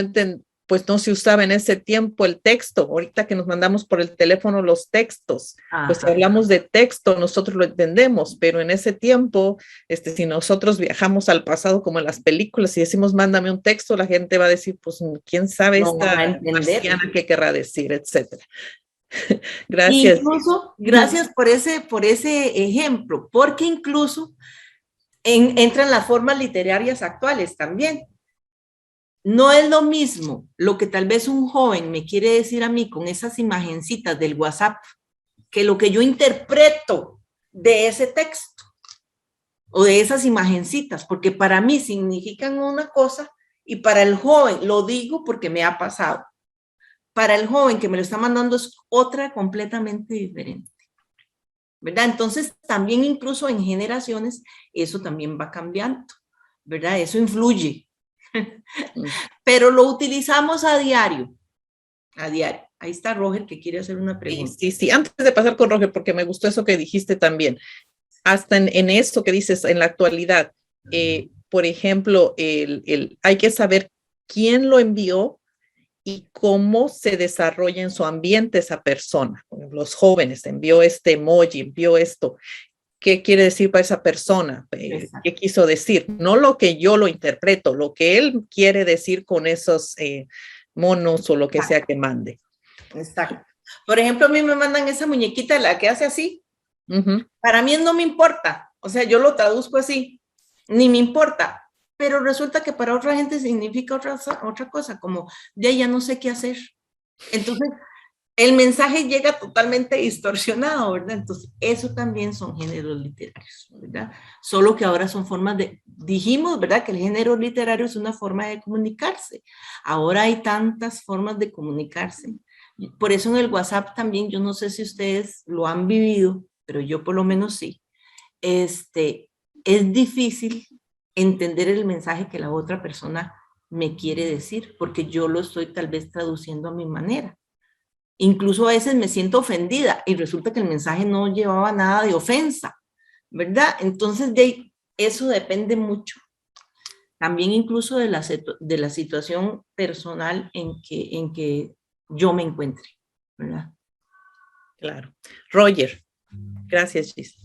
pues no se usaba en ese tiempo, el texto. Ahorita que nos mandamos por el teléfono los textos, pues si hablamos de texto, nosotros lo entendemos, pero en ese tiempo, si nosotros viajamos al pasado como en las películas y decimos, mándame un texto, la gente va a decir, pues, ¿quién sabe esta marciana qué querrá decir, etcétera? Gracias. Incluso, gracias por ese ejemplo, porque incluso entran las formas literarias actuales también. No es lo mismo lo que tal vez un joven me quiere decir a mí con esas imagencitas del WhatsApp que lo que yo interpreto de ese texto o de esas imagencitas, porque para mí significan una cosa y para el joven, lo digo porque me ha pasado, para el joven que me lo está mandando es otra completamente diferente, ¿verdad? Entonces también incluso en generaciones eso también va cambiando, ¿verdad? Eso influye. Pero lo utilizamos a diario, a diario. Ahí está Roger que quiere hacer una pregunta. Sí. Antes de pasar con Roger, porque me gustó eso que dijiste también, hasta en eso que dices en la actualidad, por ejemplo, hay que saber quién lo envió y cómo se desarrolla en su ambiente esa persona. Por ejemplo, los jóvenes, envió este emoji, envió esto. ¿Qué quiere decir para esa persona? ¿Qué quiso decir? No lo que yo lo interpreto, lo que él quiere decir con esos monos o lo que sea que mande. Exacto. Por ejemplo, a mí me mandan esa muñequita, la que hace así. Para mí no me importa. O sea, yo lo traduzco así. Ni me importa. Pero resulta que para otra gente significa otra cosa, como ya no sé qué hacer. Entonces, el mensaje llega totalmente distorsionado, ¿verdad? Entonces, eso también son géneros literarios, ¿verdad? Solo que ahora son formas dijimos, ¿verdad? Que el género literario es una forma de comunicarse. Ahora hay tantas formas de comunicarse. Por eso en el WhatsApp también, yo no sé si ustedes lo han vivido, pero yo por lo menos sí. Es difícil entender el mensaje que la otra persona me quiere decir, porque yo lo estoy tal vez traduciendo a mi manera. Incluso a veces me siento ofendida y resulta que el mensaje no llevaba nada de ofensa, ¿verdad? Entonces eso depende mucho. También incluso de la situación personal en que yo me encuentre, ¿verdad? Claro. Roger, gracias, Gis.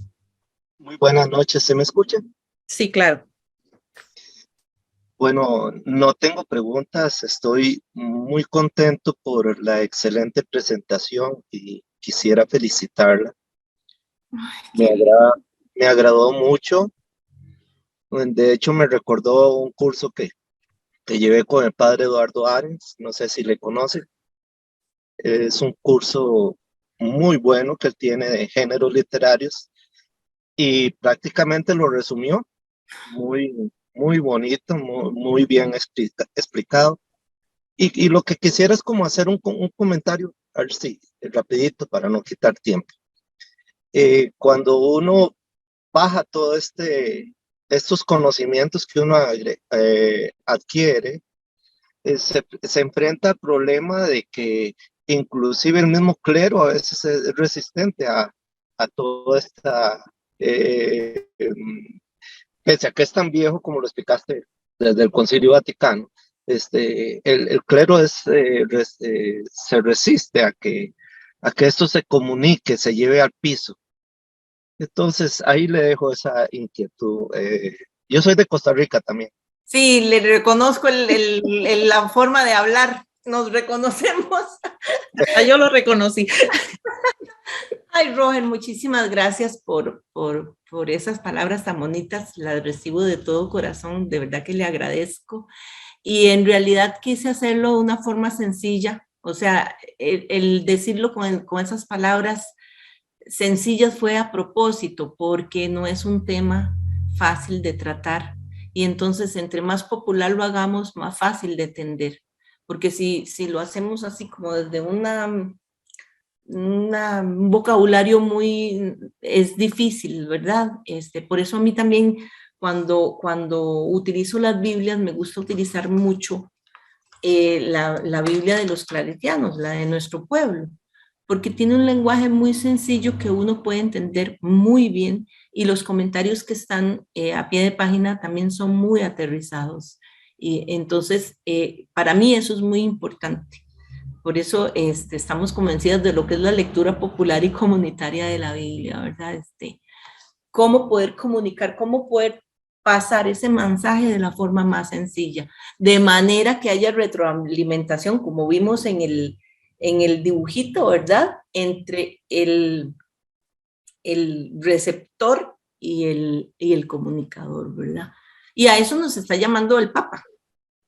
Muy buenas noches, ¿se me escucha? Sí, claro. Bueno, no tengo preguntas, estoy muy contento por la excelente presentación y quisiera felicitarla. Me agradó mucho, de hecho me recordó un curso que llevé con el padre Eduardo Arens, no sé si le conoce. Es un curso muy bueno que él tiene de géneros literarios y prácticamente lo resumió muy bonito, muy bien explicado. Y lo que quisiera es como hacer un comentario, a ver si rapidito para no quitar tiempo. Cuando uno baja todo estos conocimientos que uno adquiere, se enfrenta al problema de que inclusive el mismo clero a veces es resistente a toda esta pese a que es tan viejo como lo explicaste desde el Concilio Vaticano, el clero se resiste a que esto se comunique, se lleve al piso. Entonces, ahí le dejo esa inquietud. Yo soy de Costa Rica también. Sí, le reconozco la forma de hablar, nos reconocemos. Yo lo reconocí. Ay, Roger, muchísimas gracias por esas palabras tan bonitas, las recibo de todo corazón, de verdad que le agradezco. Y en realidad quise hacerlo de una forma sencilla, o sea, el decirlo con esas palabras sencillas fue a propósito, porque no es un tema fácil de tratar. Y entonces, entre más popular lo hagamos, más fácil de entender. Porque si lo hacemos así como desde un vocabulario es difícil, ¿verdad? Por eso a mí también cuando utilizo las Biblias me gusta utilizar mucho la Biblia de los claretianos, la de nuestro pueblo, porque tiene un lenguaje muy sencillo que uno puede entender muy bien y los comentarios que están a pie de página también son muy aterrizados. Y entonces, para mí eso es muy importante. Por eso estamos convencidas de lo que es la lectura popular y comunitaria de la Biblia, ¿verdad? Cómo poder comunicar, cómo poder pasar ese mensaje de la forma más sencilla, de manera que haya retroalimentación, como vimos en el dibujito, ¿verdad? Entre el receptor y el comunicador, ¿verdad? Y a eso nos está llamando el Papa,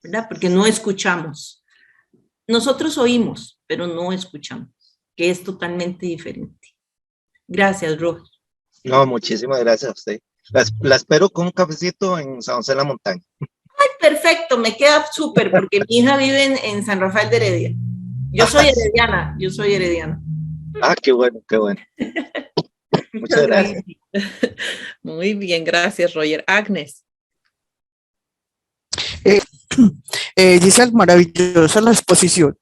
¿verdad? Porque no escuchamos. Nosotros oímos, pero no escuchamos, que es totalmente diferente. Gracias, Roger. No, muchísimas gracias a usted. La espero con un cafecito en San José de la Montaña. Ay, perfecto, me queda súper, porque mi hija vive en San Rafael de Heredia. Yo soy herediana. Ah, qué bueno, qué bueno. Muchas gracias. Muy bien, gracias, Roger. Agnes. Giselle, maravillosa la exposición.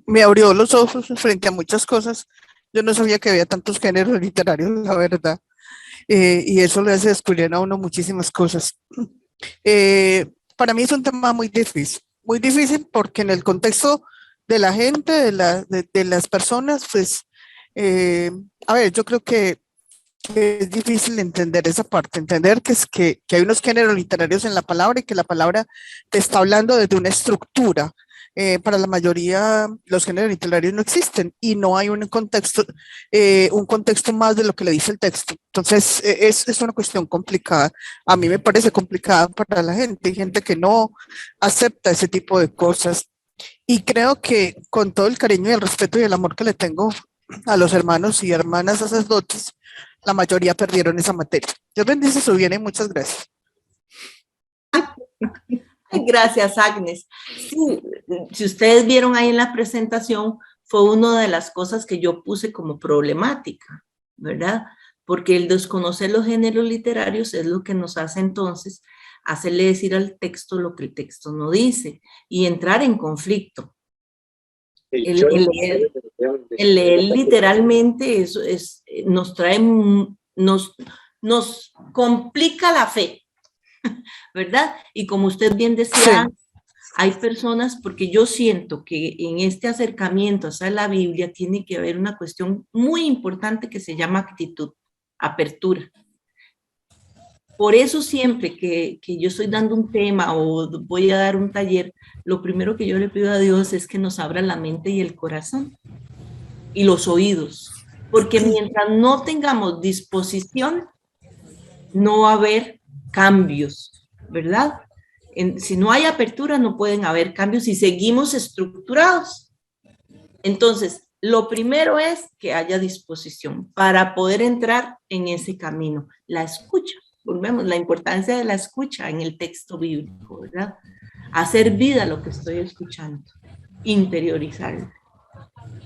Me abrió los ojos frente a muchas cosas. Yo no sabía que había tantos géneros literarios, la verdad. Y eso le hace descubrir a uno muchísimas cosas. Para mí es un tema muy difícil porque en el contexto de la gente, de las personas, pues, a ver, yo creo que es difícil entender esa parte, entender que hay unos géneros literarios en la palabra y que la palabra te está hablando desde una estructura. Para la mayoría los géneros literarios no existen y no hay un contexto más de lo que le dice el texto. Entonces es una cuestión complicada. A mí me parece complicada para la gente. Hay gente que no acepta ese tipo de cosas y creo que con todo el cariño y el respeto y el amor que le tengo a los hermanos y hermanas sacerdotes, la mayoría perdieron esa materia. Dios bendice su bien y muchas gracias. Gracias, Agnes. Sí, si ustedes vieron ahí en la presentación, fue una de las cosas que yo puse como problemática, ¿verdad? Porque el desconocer los géneros literarios es lo que nos hace entonces hacerle decir al texto lo que el texto no dice y entrar en conflicto. El leer literalmente eso nos complica la fe, ¿verdad? Y como usted bien decía, sí, hay personas, porque yo siento que en este acercamiento hacia la Biblia tiene que haber una cuestión muy importante que se llama actitud, apertura. Por eso siempre que yo estoy dando un tema o voy a dar un taller, lo primero que yo le pido a Dios es que nos abra la mente y el corazón y los oídos, porque mientras no tengamos disposición, no va a haber cambios, ¿verdad? Si no hay apertura, no pueden haber cambios y seguimos estructurados. Entonces, lo primero es que haya disposición para poder entrar en ese camino. La escucha, volvemos, la importancia de la escucha en el texto bíblico, ¿verdad? Hacer vida lo que estoy escuchando, interiorizarlo.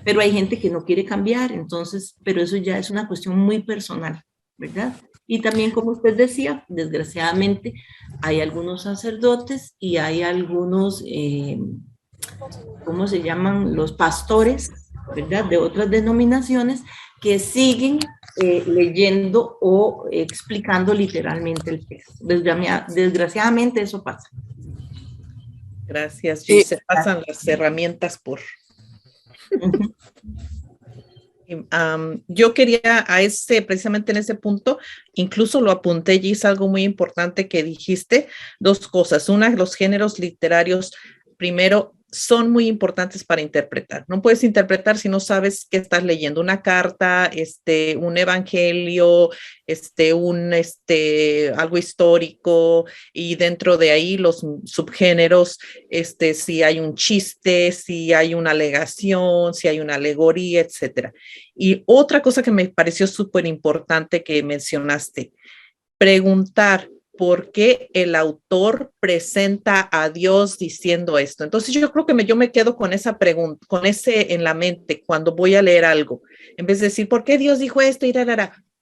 Pero hay gente que no quiere cambiar, entonces, pero eso ya es una cuestión muy personal, ¿verdad? Y también, como usted decía, desgraciadamente hay algunos sacerdotes y hay algunos, ¿cómo se llaman? Los pastores, ¿verdad? De otras denominaciones que siguen leyendo o explicando literalmente el texto. Desgraciadamente eso pasa. Gracias, Gis. Se pasan las herramientas por... Yo quería precisamente en ese punto, incluso lo apunté, Gis, algo muy importante que dijiste, dos cosas. Una, los géneros literarios, primero, son muy importantes para interpretar. No puedes interpretar si no sabes qué estás leyendo. Una carta, un evangelio, algo histórico, y dentro de ahí los subgéneros, si hay un chiste, si hay una alegación, si hay una alegoría, etcétera. Y otra cosa que me pareció súper importante que mencionaste, preguntar por qué el autor presenta a Dios diciendo esto. Entonces yo creo que yo me quedo con esa pregunta, con ese en la mente cuando voy a leer algo, en vez de decir, ¿por qué Dios dijo esto? Y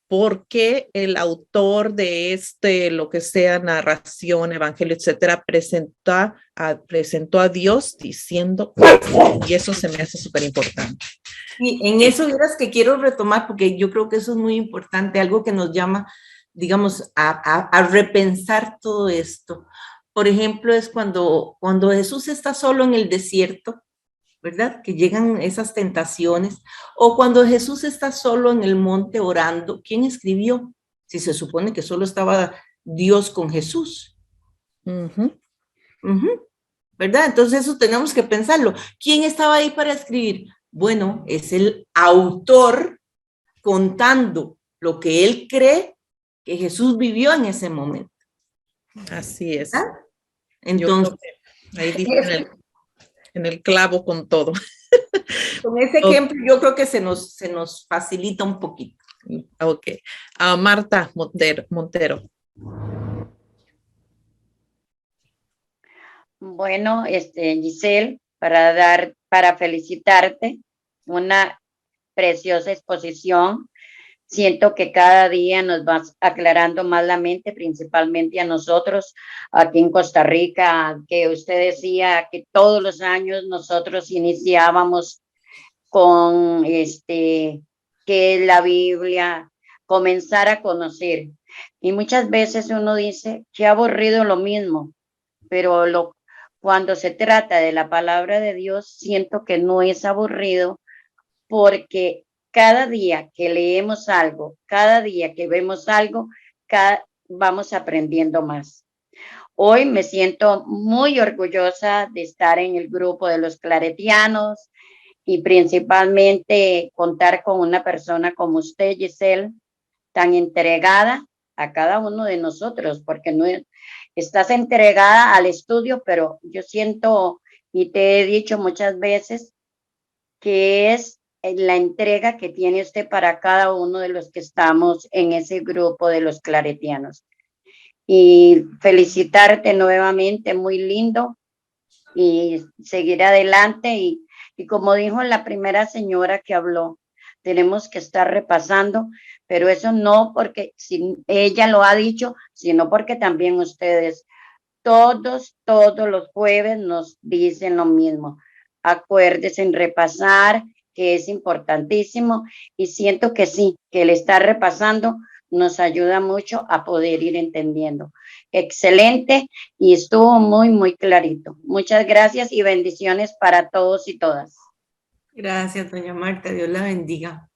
¿por qué el autor de lo que sea, narración, evangelio, etcétera, presentó a Dios diciendo esto? Y eso se me hace súper importante. Y en eso es que quiero retomar, porque yo creo que eso es muy importante, algo que nos llama, digamos, a repensar todo esto. Por ejemplo, es cuando Jesús está solo en el desierto, ¿verdad? Que llegan esas tentaciones, o cuando Jesús está solo en el monte orando, ¿quién escribió? Si se supone que solo estaba Dios con Jesús. ¿Verdad? Entonces eso tenemos que pensarlo. ¿Quién estaba ahí para escribir? Bueno, es el autor contando lo que él cree que Jesús vivió en ese momento. Así es. ¿Ah? Yo Entonces, creo que ahí dicen en el clavo con todo. con ese ejemplo yo creo que se nos facilita un poquito. Ok. Marta Montero. Bueno, Giselle, para felicitarte, una preciosa exposición. Siento que cada día nos vas aclarando más la mente, principalmente a nosotros aquí en Costa Rica, que usted decía que todos los años nosotros iniciábamos con que la Biblia, comenzar a conocer. Y muchas veces uno dice que ha aburrido lo mismo, pero cuando se trata de la palabra de Dios, siento que no es aburrido, porque cada día que leemos algo, cada día que vemos algo, vamos aprendiendo más. Hoy me siento muy orgullosa de estar en el grupo de los claretianos y principalmente contar con una persona como usted, Giselle, tan entregada a cada uno de nosotros, porque no estás entregada al estudio, pero yo siento y te he dicho muchas veces que es la entrega que tiene usted para cada uno de los que estamos en ese grupo de los claretianos. Y felicitarte nuevamente, muy lindo, y seguir adelante. Y como dijo la primera señora que habló, tenemos que estar repasando, pero eso no porque ella lo ha dicho, sino porque también ustedes, todos los jueves nos dicen lo mismo. Acuérdense en repasar, que es importantísimo, y siento que sí, que el estar repasando nos ayuda mucho a poder ir entendiendo. Excelente, y estuvo muy, muy clarito. Muchas gracias y bendiciones para todos y todas. Gracias, doña Marta, Dios la bendiga.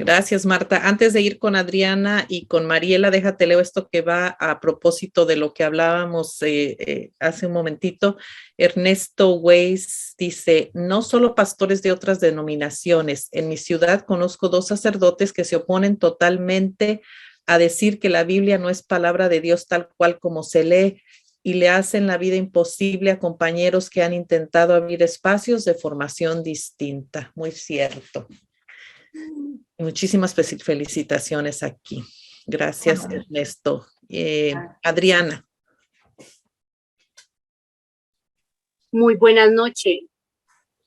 Gracias, Marta. Antes de ir con Adriana y con Mariela, déjate leo esto que va a propósito de lo que hablábamos hace un momentito. Ernesto Weiss dice, no solo pastores de otras denominaciones. En mi ciudad conozco 2 sacerdotes que se oponen totalmente a decir que la Biblia no es palabra de Dios tal cual como se lee, y le hacen la vida imposible a compañeros que han intentado abrir espacios de formación distinta. Muy cierto. Muchísimas felicitaciones aquí. Gracias, Ernesto. Adriana. Muy buenas noches.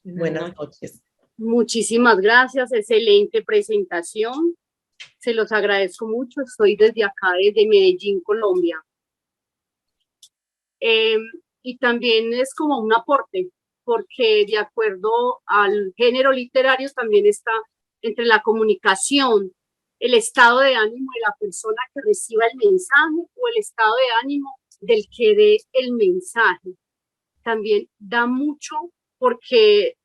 Buenas noches. Muchísimas gracias, excelente presentación. Se los agradezco mucho. Estoy desde acá, desde Medellín, Colombia. Y también es como un aporte, porque de acuerdo al género literario también está entre la comunicación, el estado de ánimo de la persona que reciba el mensaje o el estado de ánimo del que dé el mensaje. También da mucho porque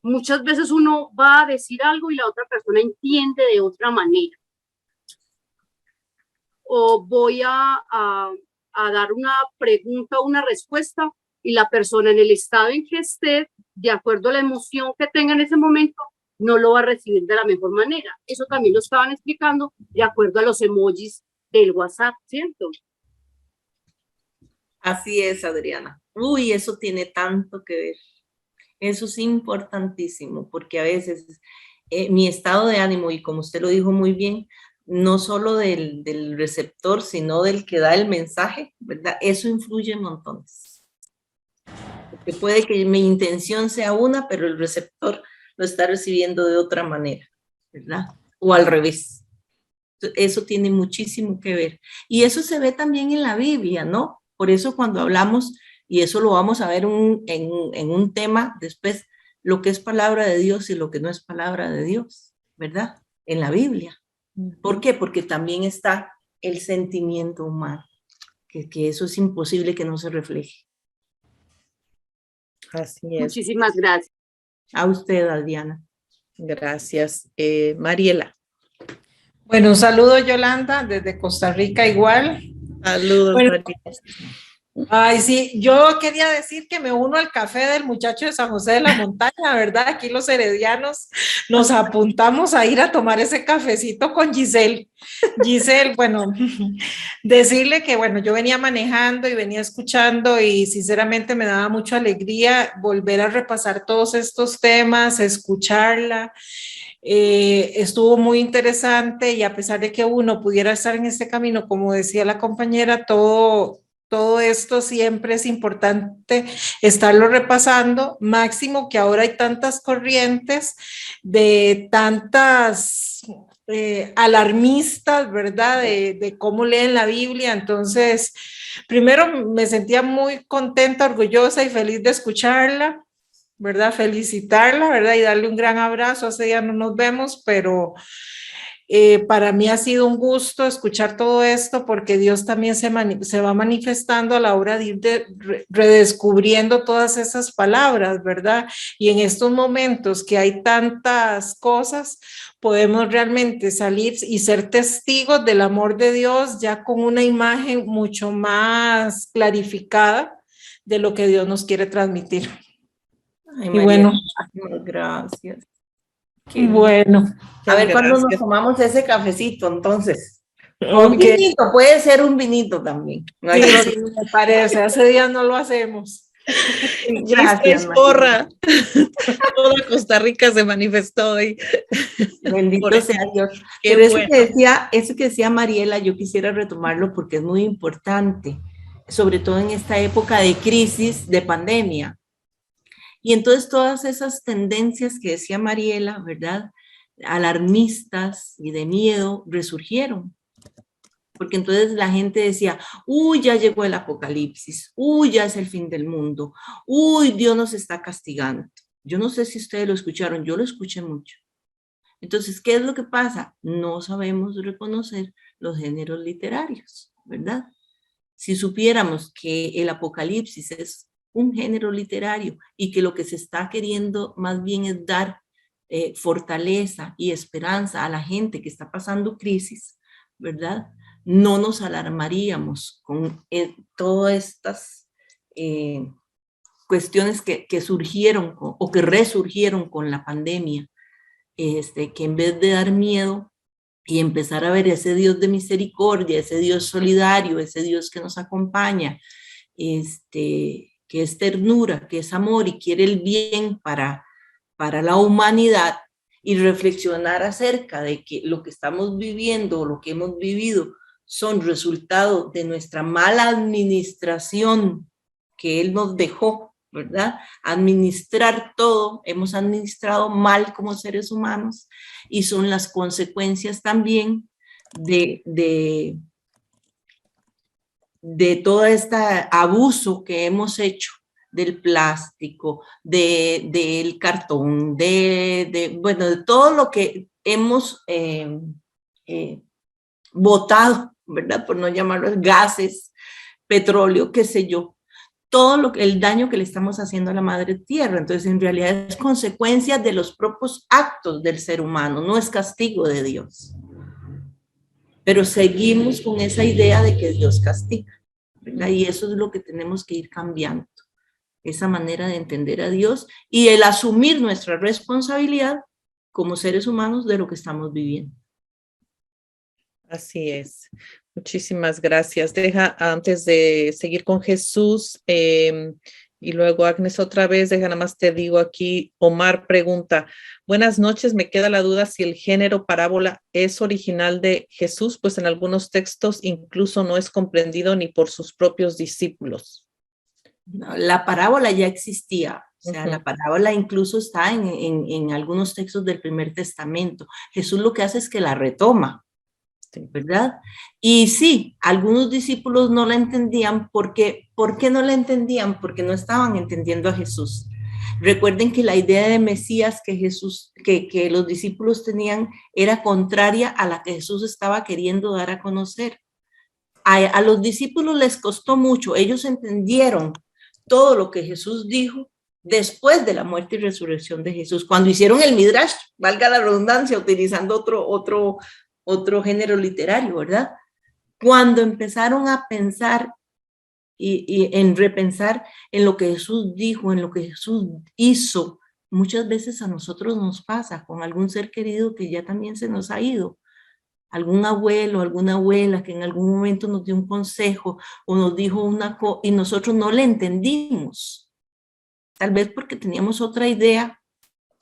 muchas veces uno va a decir algo y la otra persona entiende de otra manera. O voy a dar una pregunta o una respuesta y la persona en el estado en que esté, de acuerdo a la emoción que tenga en ese momento, no lo va a recibir de la mejor manera. Eso también lo estaban explicando de acuerdo a los emojis del WhatsApp, ¿cierto? Así es, Adriana. Uy, eso tiene tanto que ver. Eso es importantísimo, porque a veces mi estado de ánimo, y como usted lo dijo muy bien, no solo del receptor, sino del que da el mensaje, ¿verdad? Eso influye montones. Porque puede que mi intención sea una, pero el receptor lo está recibiendo de otra manera, ¿verdad? O al revés. Eso tiene muchísimo que ver. Y eso se ve también en la Biblia, ¿no? Por eso cuando hablamos, y eso lo vamos a ver en un tema después, lo que es palabra de Dios y lo que no es palabra de Dios, ¿verdad? En la Biblia. ¿Por qué? Porque también está el sentimiento humano, que eso es imposible que no se refleje. Así es. Muchísimas gracias. A usted, Adriana. Gracias. Mariela. Bueno, un saludo, Yolanda, desde Costa Rica igual. Saludos, Bueno, Mariela. Ay, sí, yo quería decir que me uno al café del muchacho de San José de la Montaña, ¿verdad? Aquí los heredianos nos apuntamos a ir a tomar ese cafecito con Giselle. Giselle, bueno, decirle que, bueno, yo venía manejando y venía escuchando y sinceramente me daba mucha alegría volver a repasar todos estos temas, escucharla. Estuvo muy interesante y a pesar de que uno pudiera estar en este camino, como decía la compañera, todo esto siempre es importante estarlo repasando, máximo que ahora hay tantas corrientes de tantas alarmistas, ¿verdad? De cómo leen la Biblia. Entonces, primero me sentía muy contenta, orgullosa y feliz de escucharla, ¿verdad? Felicitarla, ¿verdad? Y darle un gran abrazo. Hace día no nos vemos, pero para mí ha sido un gusto escuchar todo esto porque Dios también se va manifestando a la hora de ir redescubriendo todas esas palabras, ¿verdad? Y en estos momentos que hay tantas cosas, podemos realmente salir y ser testigos del amor de Dios ya con una imagen mucho más clarificada de lo que Dios nos quiere transmitir. Ay, Y María, bueno, gracias. bueno. A ver, ¿cuándo nos Gracias. tomamos ese cafecito entonces? Un Ok, vinito, puede ser un vinito también. No hay sí, problema. sí, me parece. Hace días no lo hacemos. Ya Gracias, estoy María. porra. Toda Costa Rica se manifestó hoy. Bendito sea Dios. Qué Pero bueno. eso que decía Mariela, yo quisiera retomarlo porque es muy importante, sobre todo en esta época de crisis, de pandemia. Y entonces todas esas tendencias que decía Mariela, ¿verdad? Alarmistas y de miedo, resurgieron. Porque entonces la gente decía, uy, ya llegó el apocalipsis, uy, ya es el fin del mundo, uy, Dios nos está castigando. Yo no sé si ustedes lo escucharon, yo lo escuché mucho. Entonces, ¿qué es lo que pasa? No sabemos reconocer los géneros literarios, ¿verdad? Si supiéramos que el apocalipsis es un género literario y que lo que se está queriendo más bien es dar fortaleza y esperanza a la gente que está pasando crisis, ¿verdad? No nos alarmaríamos con todas estas cuestiones que surgieron o que resurgieron con la pandemia, que en vez de dar miedo y empezar a ver ese Dios de misericordia, ese Dios solidario, ese Dios que nos acompaña, que es ternura, que es amor y quiere el bien para la humanidad, y reflexionar acerca de que lo que estamos viviendo o lo que hemos vivido son resultado de nuestra mala administración que Él nos dejó, ¿verdad? Administrar todo, hemos administrado mal como seres humanos y son las consecuencias también de todo este abuso que hemos hecho del plástico, del cartón, bueno, de todo lo que hemos botado, ¿verdad? Por no llamarlo gases, petróleo, qué sé yo. Todo el daño que le estamos haciendo a la madre tierra. Entonces, en realidad es consecuencia de los propios actos del ser humano, no es castigo de Dios. Pero seguimos con esa idea de que Dios castiga, ¿verdad? Y eso es lo que tenemos que ir cambiando, esa manera de entender a Dios y el asumir nuestra responsabilidad como seres humanos de lo que estamos viviendo. Así es. Muchísimas gracias. Deja, antes de seguir con Jesús y luego Agnes otra vez, deja nada más te digo aquí, Omar pregunta, buenas noches, me queda la duda si el género parábola es original de Jesús, pues en algunos textos incluso no es comprendido ni por sus propios discípulos. No, la parábola ya existía, o sea, la parábola incluso está en algunos textos del Primer Testamento. Jesús lo que hace es que la retoma, ¿verdad? Y sí, algunos discípulos no la entendían. ¿Por qué no la entendían? Porque no estaban entendiendo a Jesús. Recuerden que la idea de Mesías que los discípulos tenían era contraria a la que Jesús estaba queriendo dar a conocer. A los discípulos les costó mucho, ellos entendieron todo lo que Jesús dijo después de la muerte y resurrección de Jesús, cuando hicieron el Midrash, valga la redundancia, utilizando otro género literario, ¿verdad? Cuando empezaron a pensar y en repensar en lo que Jesús dijo, en lo que Jesús hizo. Muchas veces a nosotros nos pasa con algún ser querido que ya también se nos ha ido, algún abuelo, alguna abuela que en algún momento nos dio un consejo o nos dijo una cosa y nosotros no le entendimos, tal vez porque teníamos otra idea,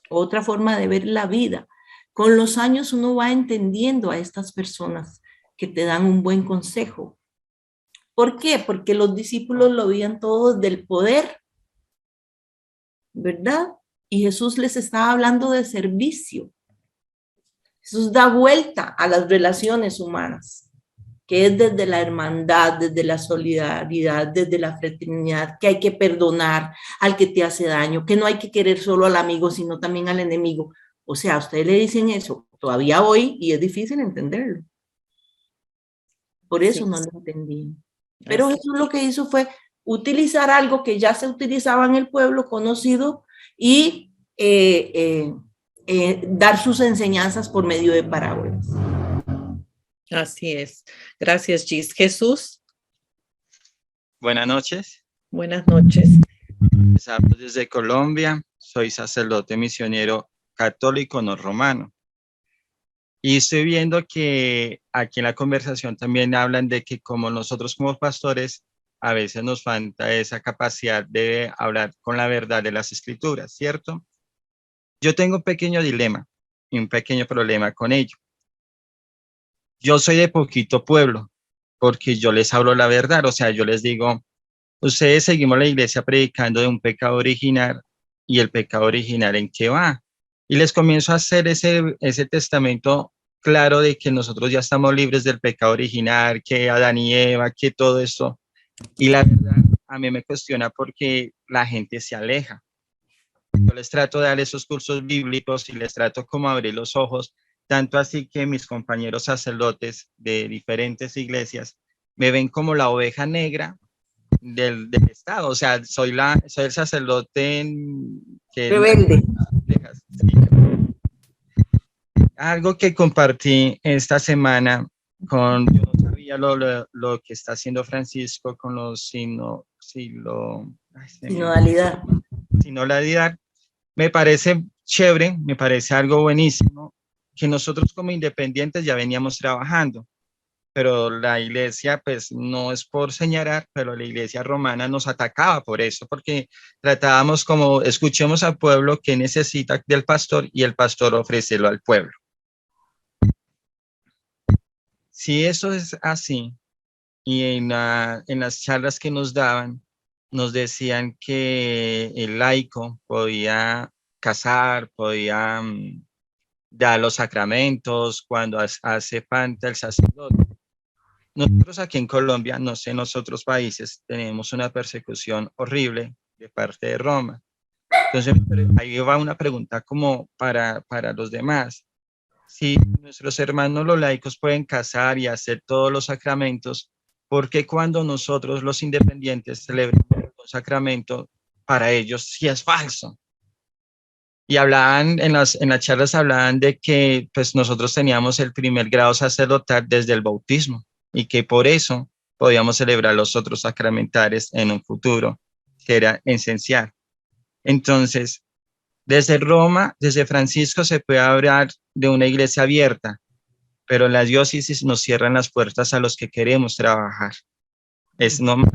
otra forma de ver la vida. Con los años uno va entendiendo a estas personas que te dan un buen consejo. ¿Por qué? Porque los discípulos lo veían todo del poder, ¿verdad? Y Jesús les estaba hablando de servicio. Jesús da vuelta a las relaciones humanas, que es desde la hermandad, desde la solidaridad, desde la fraternidad, que hay que perdonar al que te hace daño, que no hay que querer solo al amigo, sino también al enemigo. O sea, a ustedes le dicen eso todavía hoy y es difícil entenderlo. Por eso Sí. no lo entendí. Pero Jesús lo que hizo fue utilizar algo que ya se utilizaba en el pueblo conocido y dar sus enseñanzas por medio de parábolas. Así es. Gracias, Gis. Jesús, Buenas noches. buenas noches. Les hablo desde Colombia. Soy sacerdote misionero católico no romano. Y estoy viendo que aquí en la conversación también hablan de que como nosotros como pastores a veces nos falta esa capacidad de hablar con la verdad de las escrituras, ¿cierto? Yo tengo un pequeño dilema y un pequeño problema con ello. Yo soy de poquito pueblo porque yo les hablo la verdad, o sea, yo les digo, ustedes seguimos la iglesia predicando de un pecado original y el pecado original ¿en qué va? Y les comienzo a hacer ese testamento claro de que nosotros ya estamos libres del pecado original, que Adán y Eva, que todo esto. Y la verdad, a mí me cuestiona porque la gente se aleja. Yo les trato de dar esos cursos bíblicos y les trato como abrir los ojos, tanto así que mis compañeros sacerdotes de diferentes iglesias me ven como la oveja negra del Estado, o sea, soy el sacerdote que Rebelde. sí. Algo que compartí esta semana yo no sabía lo que está haciendo Francisco con los sinodalidad. Me parece chévere, me parece algo buenísimo, que nosotros como independientes ya veníamos trabajando. Pero la iglesia, pues no es por señalar, pero la iglesia romana nos atacaba por eso, porque tratábamos como, escuchemos al pueblo que necesita del pastor y el pastor ofrécelo al pueblo. Si eso es así, y en las charlas que nos daban, nos decían que el laico podía casar, podía dar los sacramentos cuando hace falta el sacerdote. Nosotros aquí en Colombia, no sé en los otros países, tenemos una persecución horrible de parte de Roma. Entonces, ahí va una pregunta como para los demás. Si nuestros hermanos los laicos pueden casar y hacer todos los sacramentos, ¿por qué cuando nosotros los independientes celebramos un sacramento, para ellos sí es falso? Y hablaban, en las charlas hablaban de que pues nosotros teníamos el primer grado sacerdotal desde el bautismo y que por eso podíamos celebrar los otros sacramentales en un futuro, que era esencial. Entonces, desde Roma, desde Francisco se puede hablar de una iglesia abierta, pero las diócesis nos cierran las puertas a los que queremos trabajar. Es no más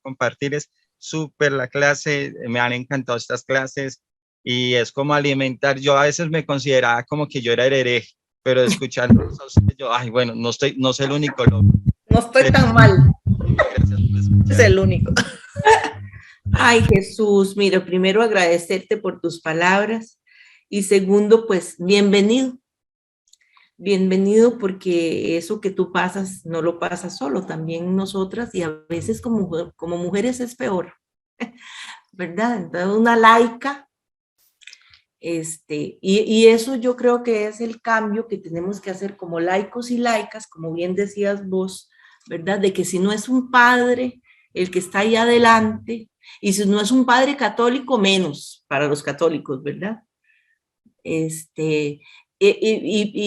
compartir, es súper la clase, me han encantado estas clases y es como alimentar. Yo a veces me consideraba como que yo era hereje, pero escuchando a ustedes, yo, ay, bueno, no soy el único loco. No estoy tan mal. Gracias por escuchar. Es el único. Ay, Jesús, mira, primero agradecerte por tus palabras y segundo, pues, bienvenido. Bienvenido porque eso que tú pasas no lo pasas solo, también nosotras y a veces como mujeres es peor, ¿verdad? Entonces una laica, y eso yo creo que es el cambio que tenemos que hacer como laicos y laicas, como bien decías vos, ¿verdad? De que si no es un padre el que está ahí adelante, y si no es un padre católico, menos para los católicos, ¿verdad? Y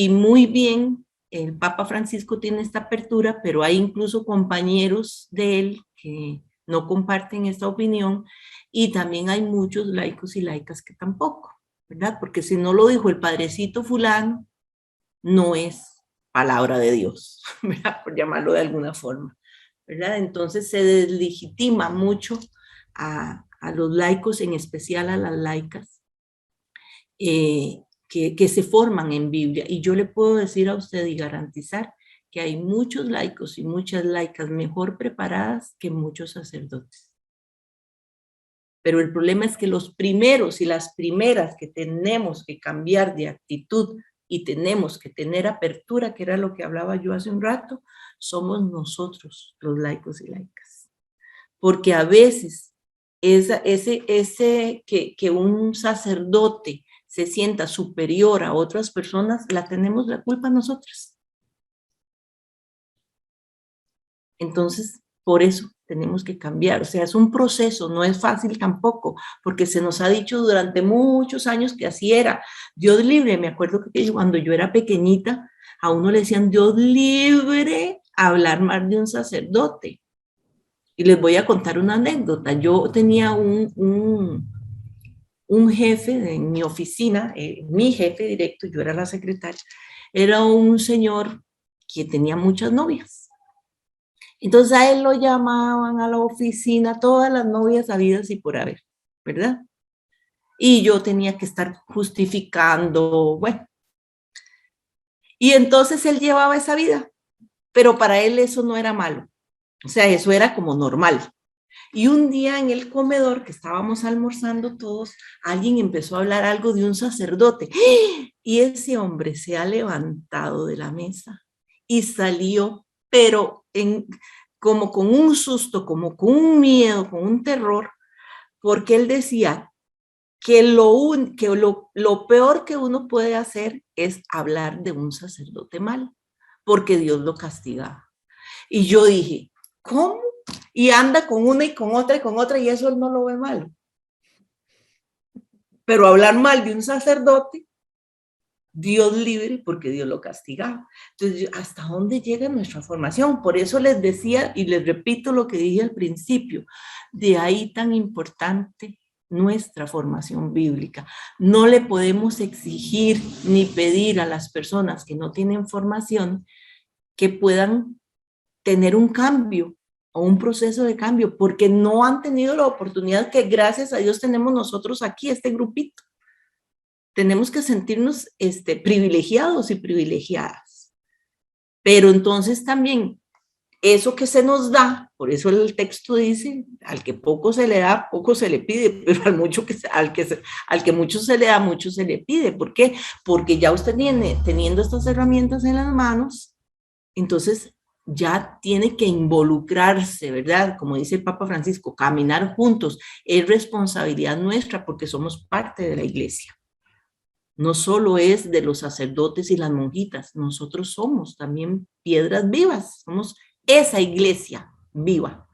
muy bien, el Papa Francisco tiene esta apertura, pero hay incluso compañeros de él que no comparten esta opinión, y también hay muchos laicos y laicas que tampoco, ¿verdad? Porque si no lo dijo el padrecito fulano, no es palabra de Dios, ¿verdad? Por llamarlo de alguna forma, ¿verdad? Entonces se deslegitima mucho a los laicos, en especial a las laicas, que se forman en Biblia. Y yo le puedo decir a usted y garantizar que hay muchos laicos y muchas laicas mejor preparadas que muchos sacerdotes. Pero el problema es que los primeros y las primeras que tenemos que cambiar de actitud y tenemos que tener apertura, que era lo que hablaba yo hace un rato, somos nosotros, los laicos y laicas. Porque a veces que un sacerdote se sienta superior a otras personas, la tenemos la culpa nosotras. Entonces, por eso tenemos que cambiar. O sea, es un proceso, no es fácil tampoco, porque se nos ha dicho durante muchos años que así era. Dios libre, me acuerdo que cuando yo era pequeñita, a uno le decían Dios libre a hablar mal de un sacerdote. Y les voy a contar una anécdota. Yo tenía un jefe en mi oficina, mi jefe directo, yo era la secretaria, era un señor que tenía muchas novias. Entonces a él lo llamaban a la oficina, todas las novias habidas y por haber, ¿verdad? Y yo tenía que estar justificando, bueno. Y entonces él llevaba esa vida, pero para él eso no era malo. O sea, eso era como normal. Y un día en el comedor, que estábamos almorzando todos, alguien empezó a hablar algo de un sacerdote. Y ese hombre se ha levantado de la mesa y salió, pero como con un susto, como con un miedo, con un terror, porque él decía que lo peor que uno puede hacer es hablar de un sacerdote mal, porque Dios lo castigaba. Y yo dije, ¿cómo? Y anda con una y con otra, y eso él no lo ve malo. Pero hablar mal de un sacerdote, Dios libre, porque Dios lo castigaba. Entonces, ¿hasta dónde llega nuestra formación? Por eso les decía, y les repito lo que dije al principio, de ahí tan importante nuestra formación bíblica. No le podemos exigir ni pedir a las personas que no tienen formación que puedan tener un cambio o un proceso de cambio, porque no han tenido la oportunidad que gracias a Dios tenemos nosotros aquí, este grupito. Tenemos que sentirnos privilegiados y privilegiadas. Pero entonces también eso que se nos da, por eso el texto dice, al que poco se le da, poco se le pide, pero al que mucho se le da, mucho se le pide. ¿Por qué? Porque ya usted teniendo estas herramientas en las manos, entonces ya tiene que involucrarse, ¿verdad? Como dice el Papa Francisco, caminar juntos es responsabilidad nuestra porque somos parte de la iglesia. No solo es de los sacerdotes y las monjitas, nosotros somos también piedras vivas, somos esa iglesia viva.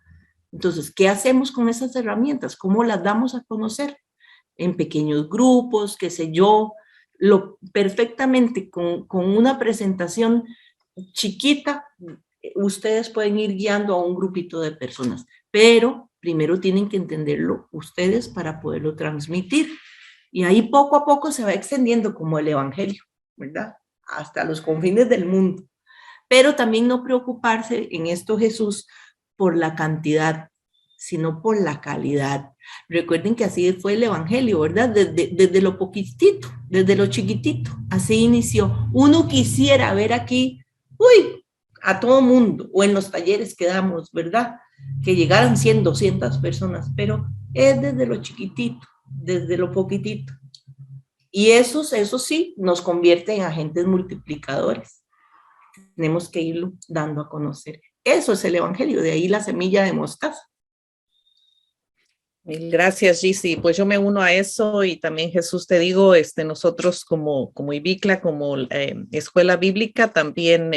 Entonces, ¿qué hacemos con esas herramientas? ¿Cómo las damos a conocer? En pequeños grupos, qué sé yo, perfectamente con una presentación chiquita, ustedes pueden ir guiando a un grupito de personas, pero primero tienen que entenderlo ustedes para poderlo transmitir. Y ahí poco a poco se va extendiendo como el evangelio, ¿verdad? Hasta los confines del mundo. Pero también no preocuparse en esto, Jesús, por la cantidad, sino por la calidad. Recuerden que así fue el evangelio, ¿verdad? Desde lo poquitito, desde lo chiquitito, así inició. Uno quisiera ver aquí, a todo mundo, o en los talleres que damos, ¿verdad? Que llegaran 100, 200 personas, pero es desde lo chiquitito, desde lo poquitito. Y eso sí nos convierte en agentes multiplicadores. Tenemos que irlo dando a conocer. Eso es el evangelio, de ahí la semilla de mostaza. Mil gracias, Gisi. Pues yo me uno a eso y también, Jesús, te digo, nosotros como IBICLA, como escuela bíblica, también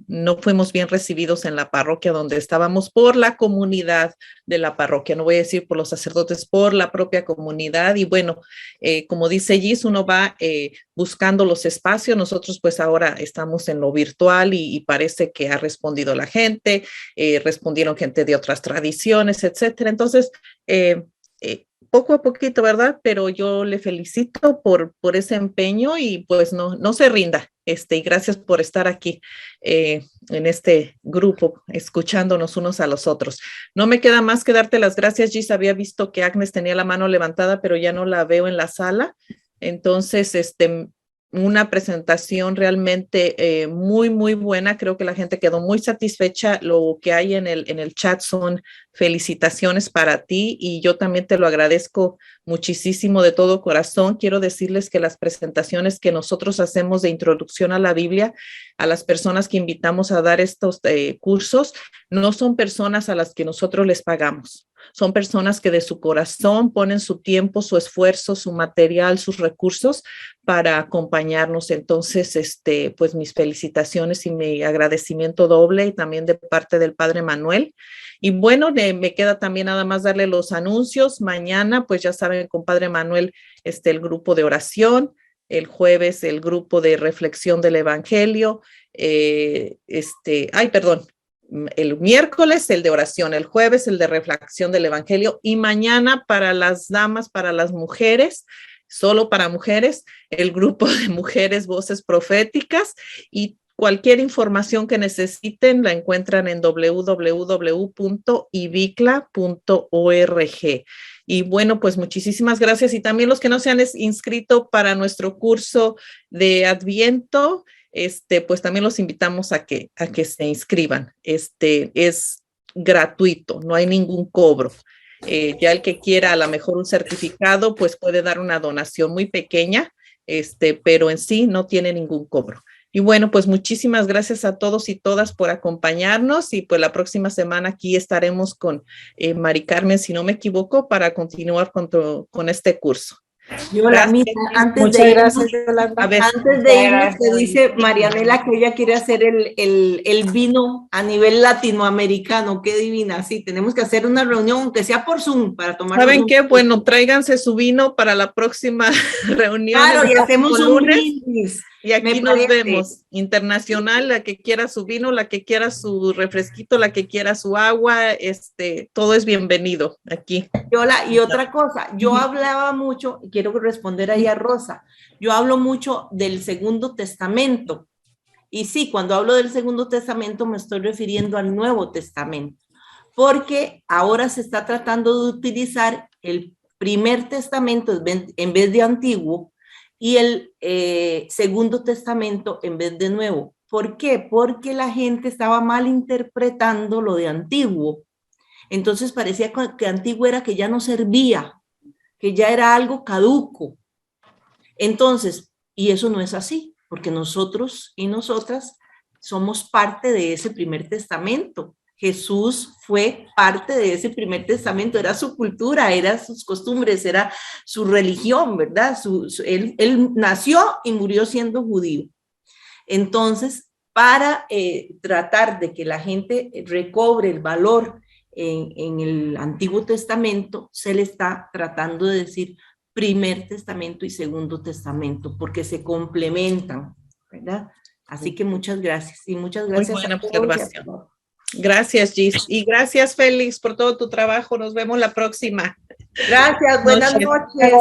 no fuimos bien recibidos en la parroquia donde estábamos por la comunidad de la parroquia. No voy a decir por los sacerdotes, por la propia comunidad. Y bueno, como dice Gis, uno va buscando los espacios. Nosotros pues ahora estamos en lo virtual y parece que ha respondido la gente, respondieron gente de otras tradiciones, etcétera. Entonces, poco a poquito, ¿verdad? Pero yo le felicito por ese empeño y pues no se rinda. Y gracias por estar aquí en este grupo, escuchándonos unos a los otros. No me queda más que darte las gracias, Gis. Había visto que Agnes tenía la mano levantada, pero ya no la veo en la sala. Entonces, una presentación realmente muy, muy buena. Creo que la gente quedó muy satisfecha. Lo que hay en el chat son felicitaciones para ti y yo también te lo agradezco muchísimo de todo corazón. Quiero decirles que las presentaciones que nosotros hacemos de introducción a la Biblia, a las personas que invitamos a dar estos cursos, no son personas a las que nosotros les pagamos. Son personas que de su corazón ponen su tiempo, su esfuerzo, su material, sus recursos para acompañarnos. Entonces, pues mis felicitaciones y mi agradecimiento doble y también de parte del Padre Manuel. Y bueno, me queda también nada más darle los anuncios. Mañana, pues ya saben, con Padre Manuel, el grupo de oración. El jueves, el grupo de reflexión del Evangelio. El miércoles el de oración, el jueves el de reflexión del Evangelio y mañana para las damas, para las mujeres, solo para mujeres, el grupo de mujeres voces proféticas y cualquier información que necesiten la encuentran en www.ibicla.org. Y bueno, pues muchísimas gracias y también los que no se han inscrito para nuestro curso de Adviento, pues también los invitamos a que se inscriban. Es gratuito, no hay ningún cobro. Ya el que quiera a lo mejor un certificado, pues puede dar una donación muy pequeña, pero en sí no tiene ningún cobro. Y bueno, pues muchísimas gracias a todos y todas por acompañarnos y pues la próxima semana aquí estaremos con Mari Carmen, si no me equivoco, para continuar con este curso. Yola, mira, antes de irnos, te dice Marianela que ella quiere hacer el vino a nivel latinoamericano. Qué divina, sí, tenemos que hacer una reunión, aunque sea por Zoom, para tomar. ¿Saben qué? Bueno, tráiganse su vino para la próxima reunión. Claro, y hacemos un brindis. Y aquí nos vemos, internacional, la que quiera su vino, la que quiera su refresquito, la que quiera su agua, todo es bienvenido aquí. Yola, y otra cosa, yo hablaba mucho, y quiero responder ahí a Rosa, yo hablo mucho del Segundo Testamento, y sí, cuando hablo del Segundo Testamento me estoy refiriendo al Nuevo Testamento, porque ahora se está tratando de utilizar el Primer Testamento en vez de Antiguo, y el Segundo Testamento en vez de Nuevo. ¿Por qué? Porque la gente estaba malinterpretando lo de Antiguo. Entonces parecía que Antiguo era que ya no servía, que ya era algo caduco. Entonces, y eso no es así, porque nosotros y nosotras somos parte de ese Primer Testamento. Jesús fue parte de ese Primer Testamento, era su cultura, era sus costumbres, era su religión, ¿verdad? Él nació y murió siendo judío. Entonces, para tratar de que la gente recobre el valor en el Antiguo Testamento, se le está tratando de decir Primer Testamento y Segundo Testamento, porque se complementan, ¿verdad? Así que muchas gracias y muchas gracias. Muy buena observación. Gracias, Gis. Y gracias, Félix, por todo tu trabajo. Nos vemos la próxima. Gracias, buenas noches.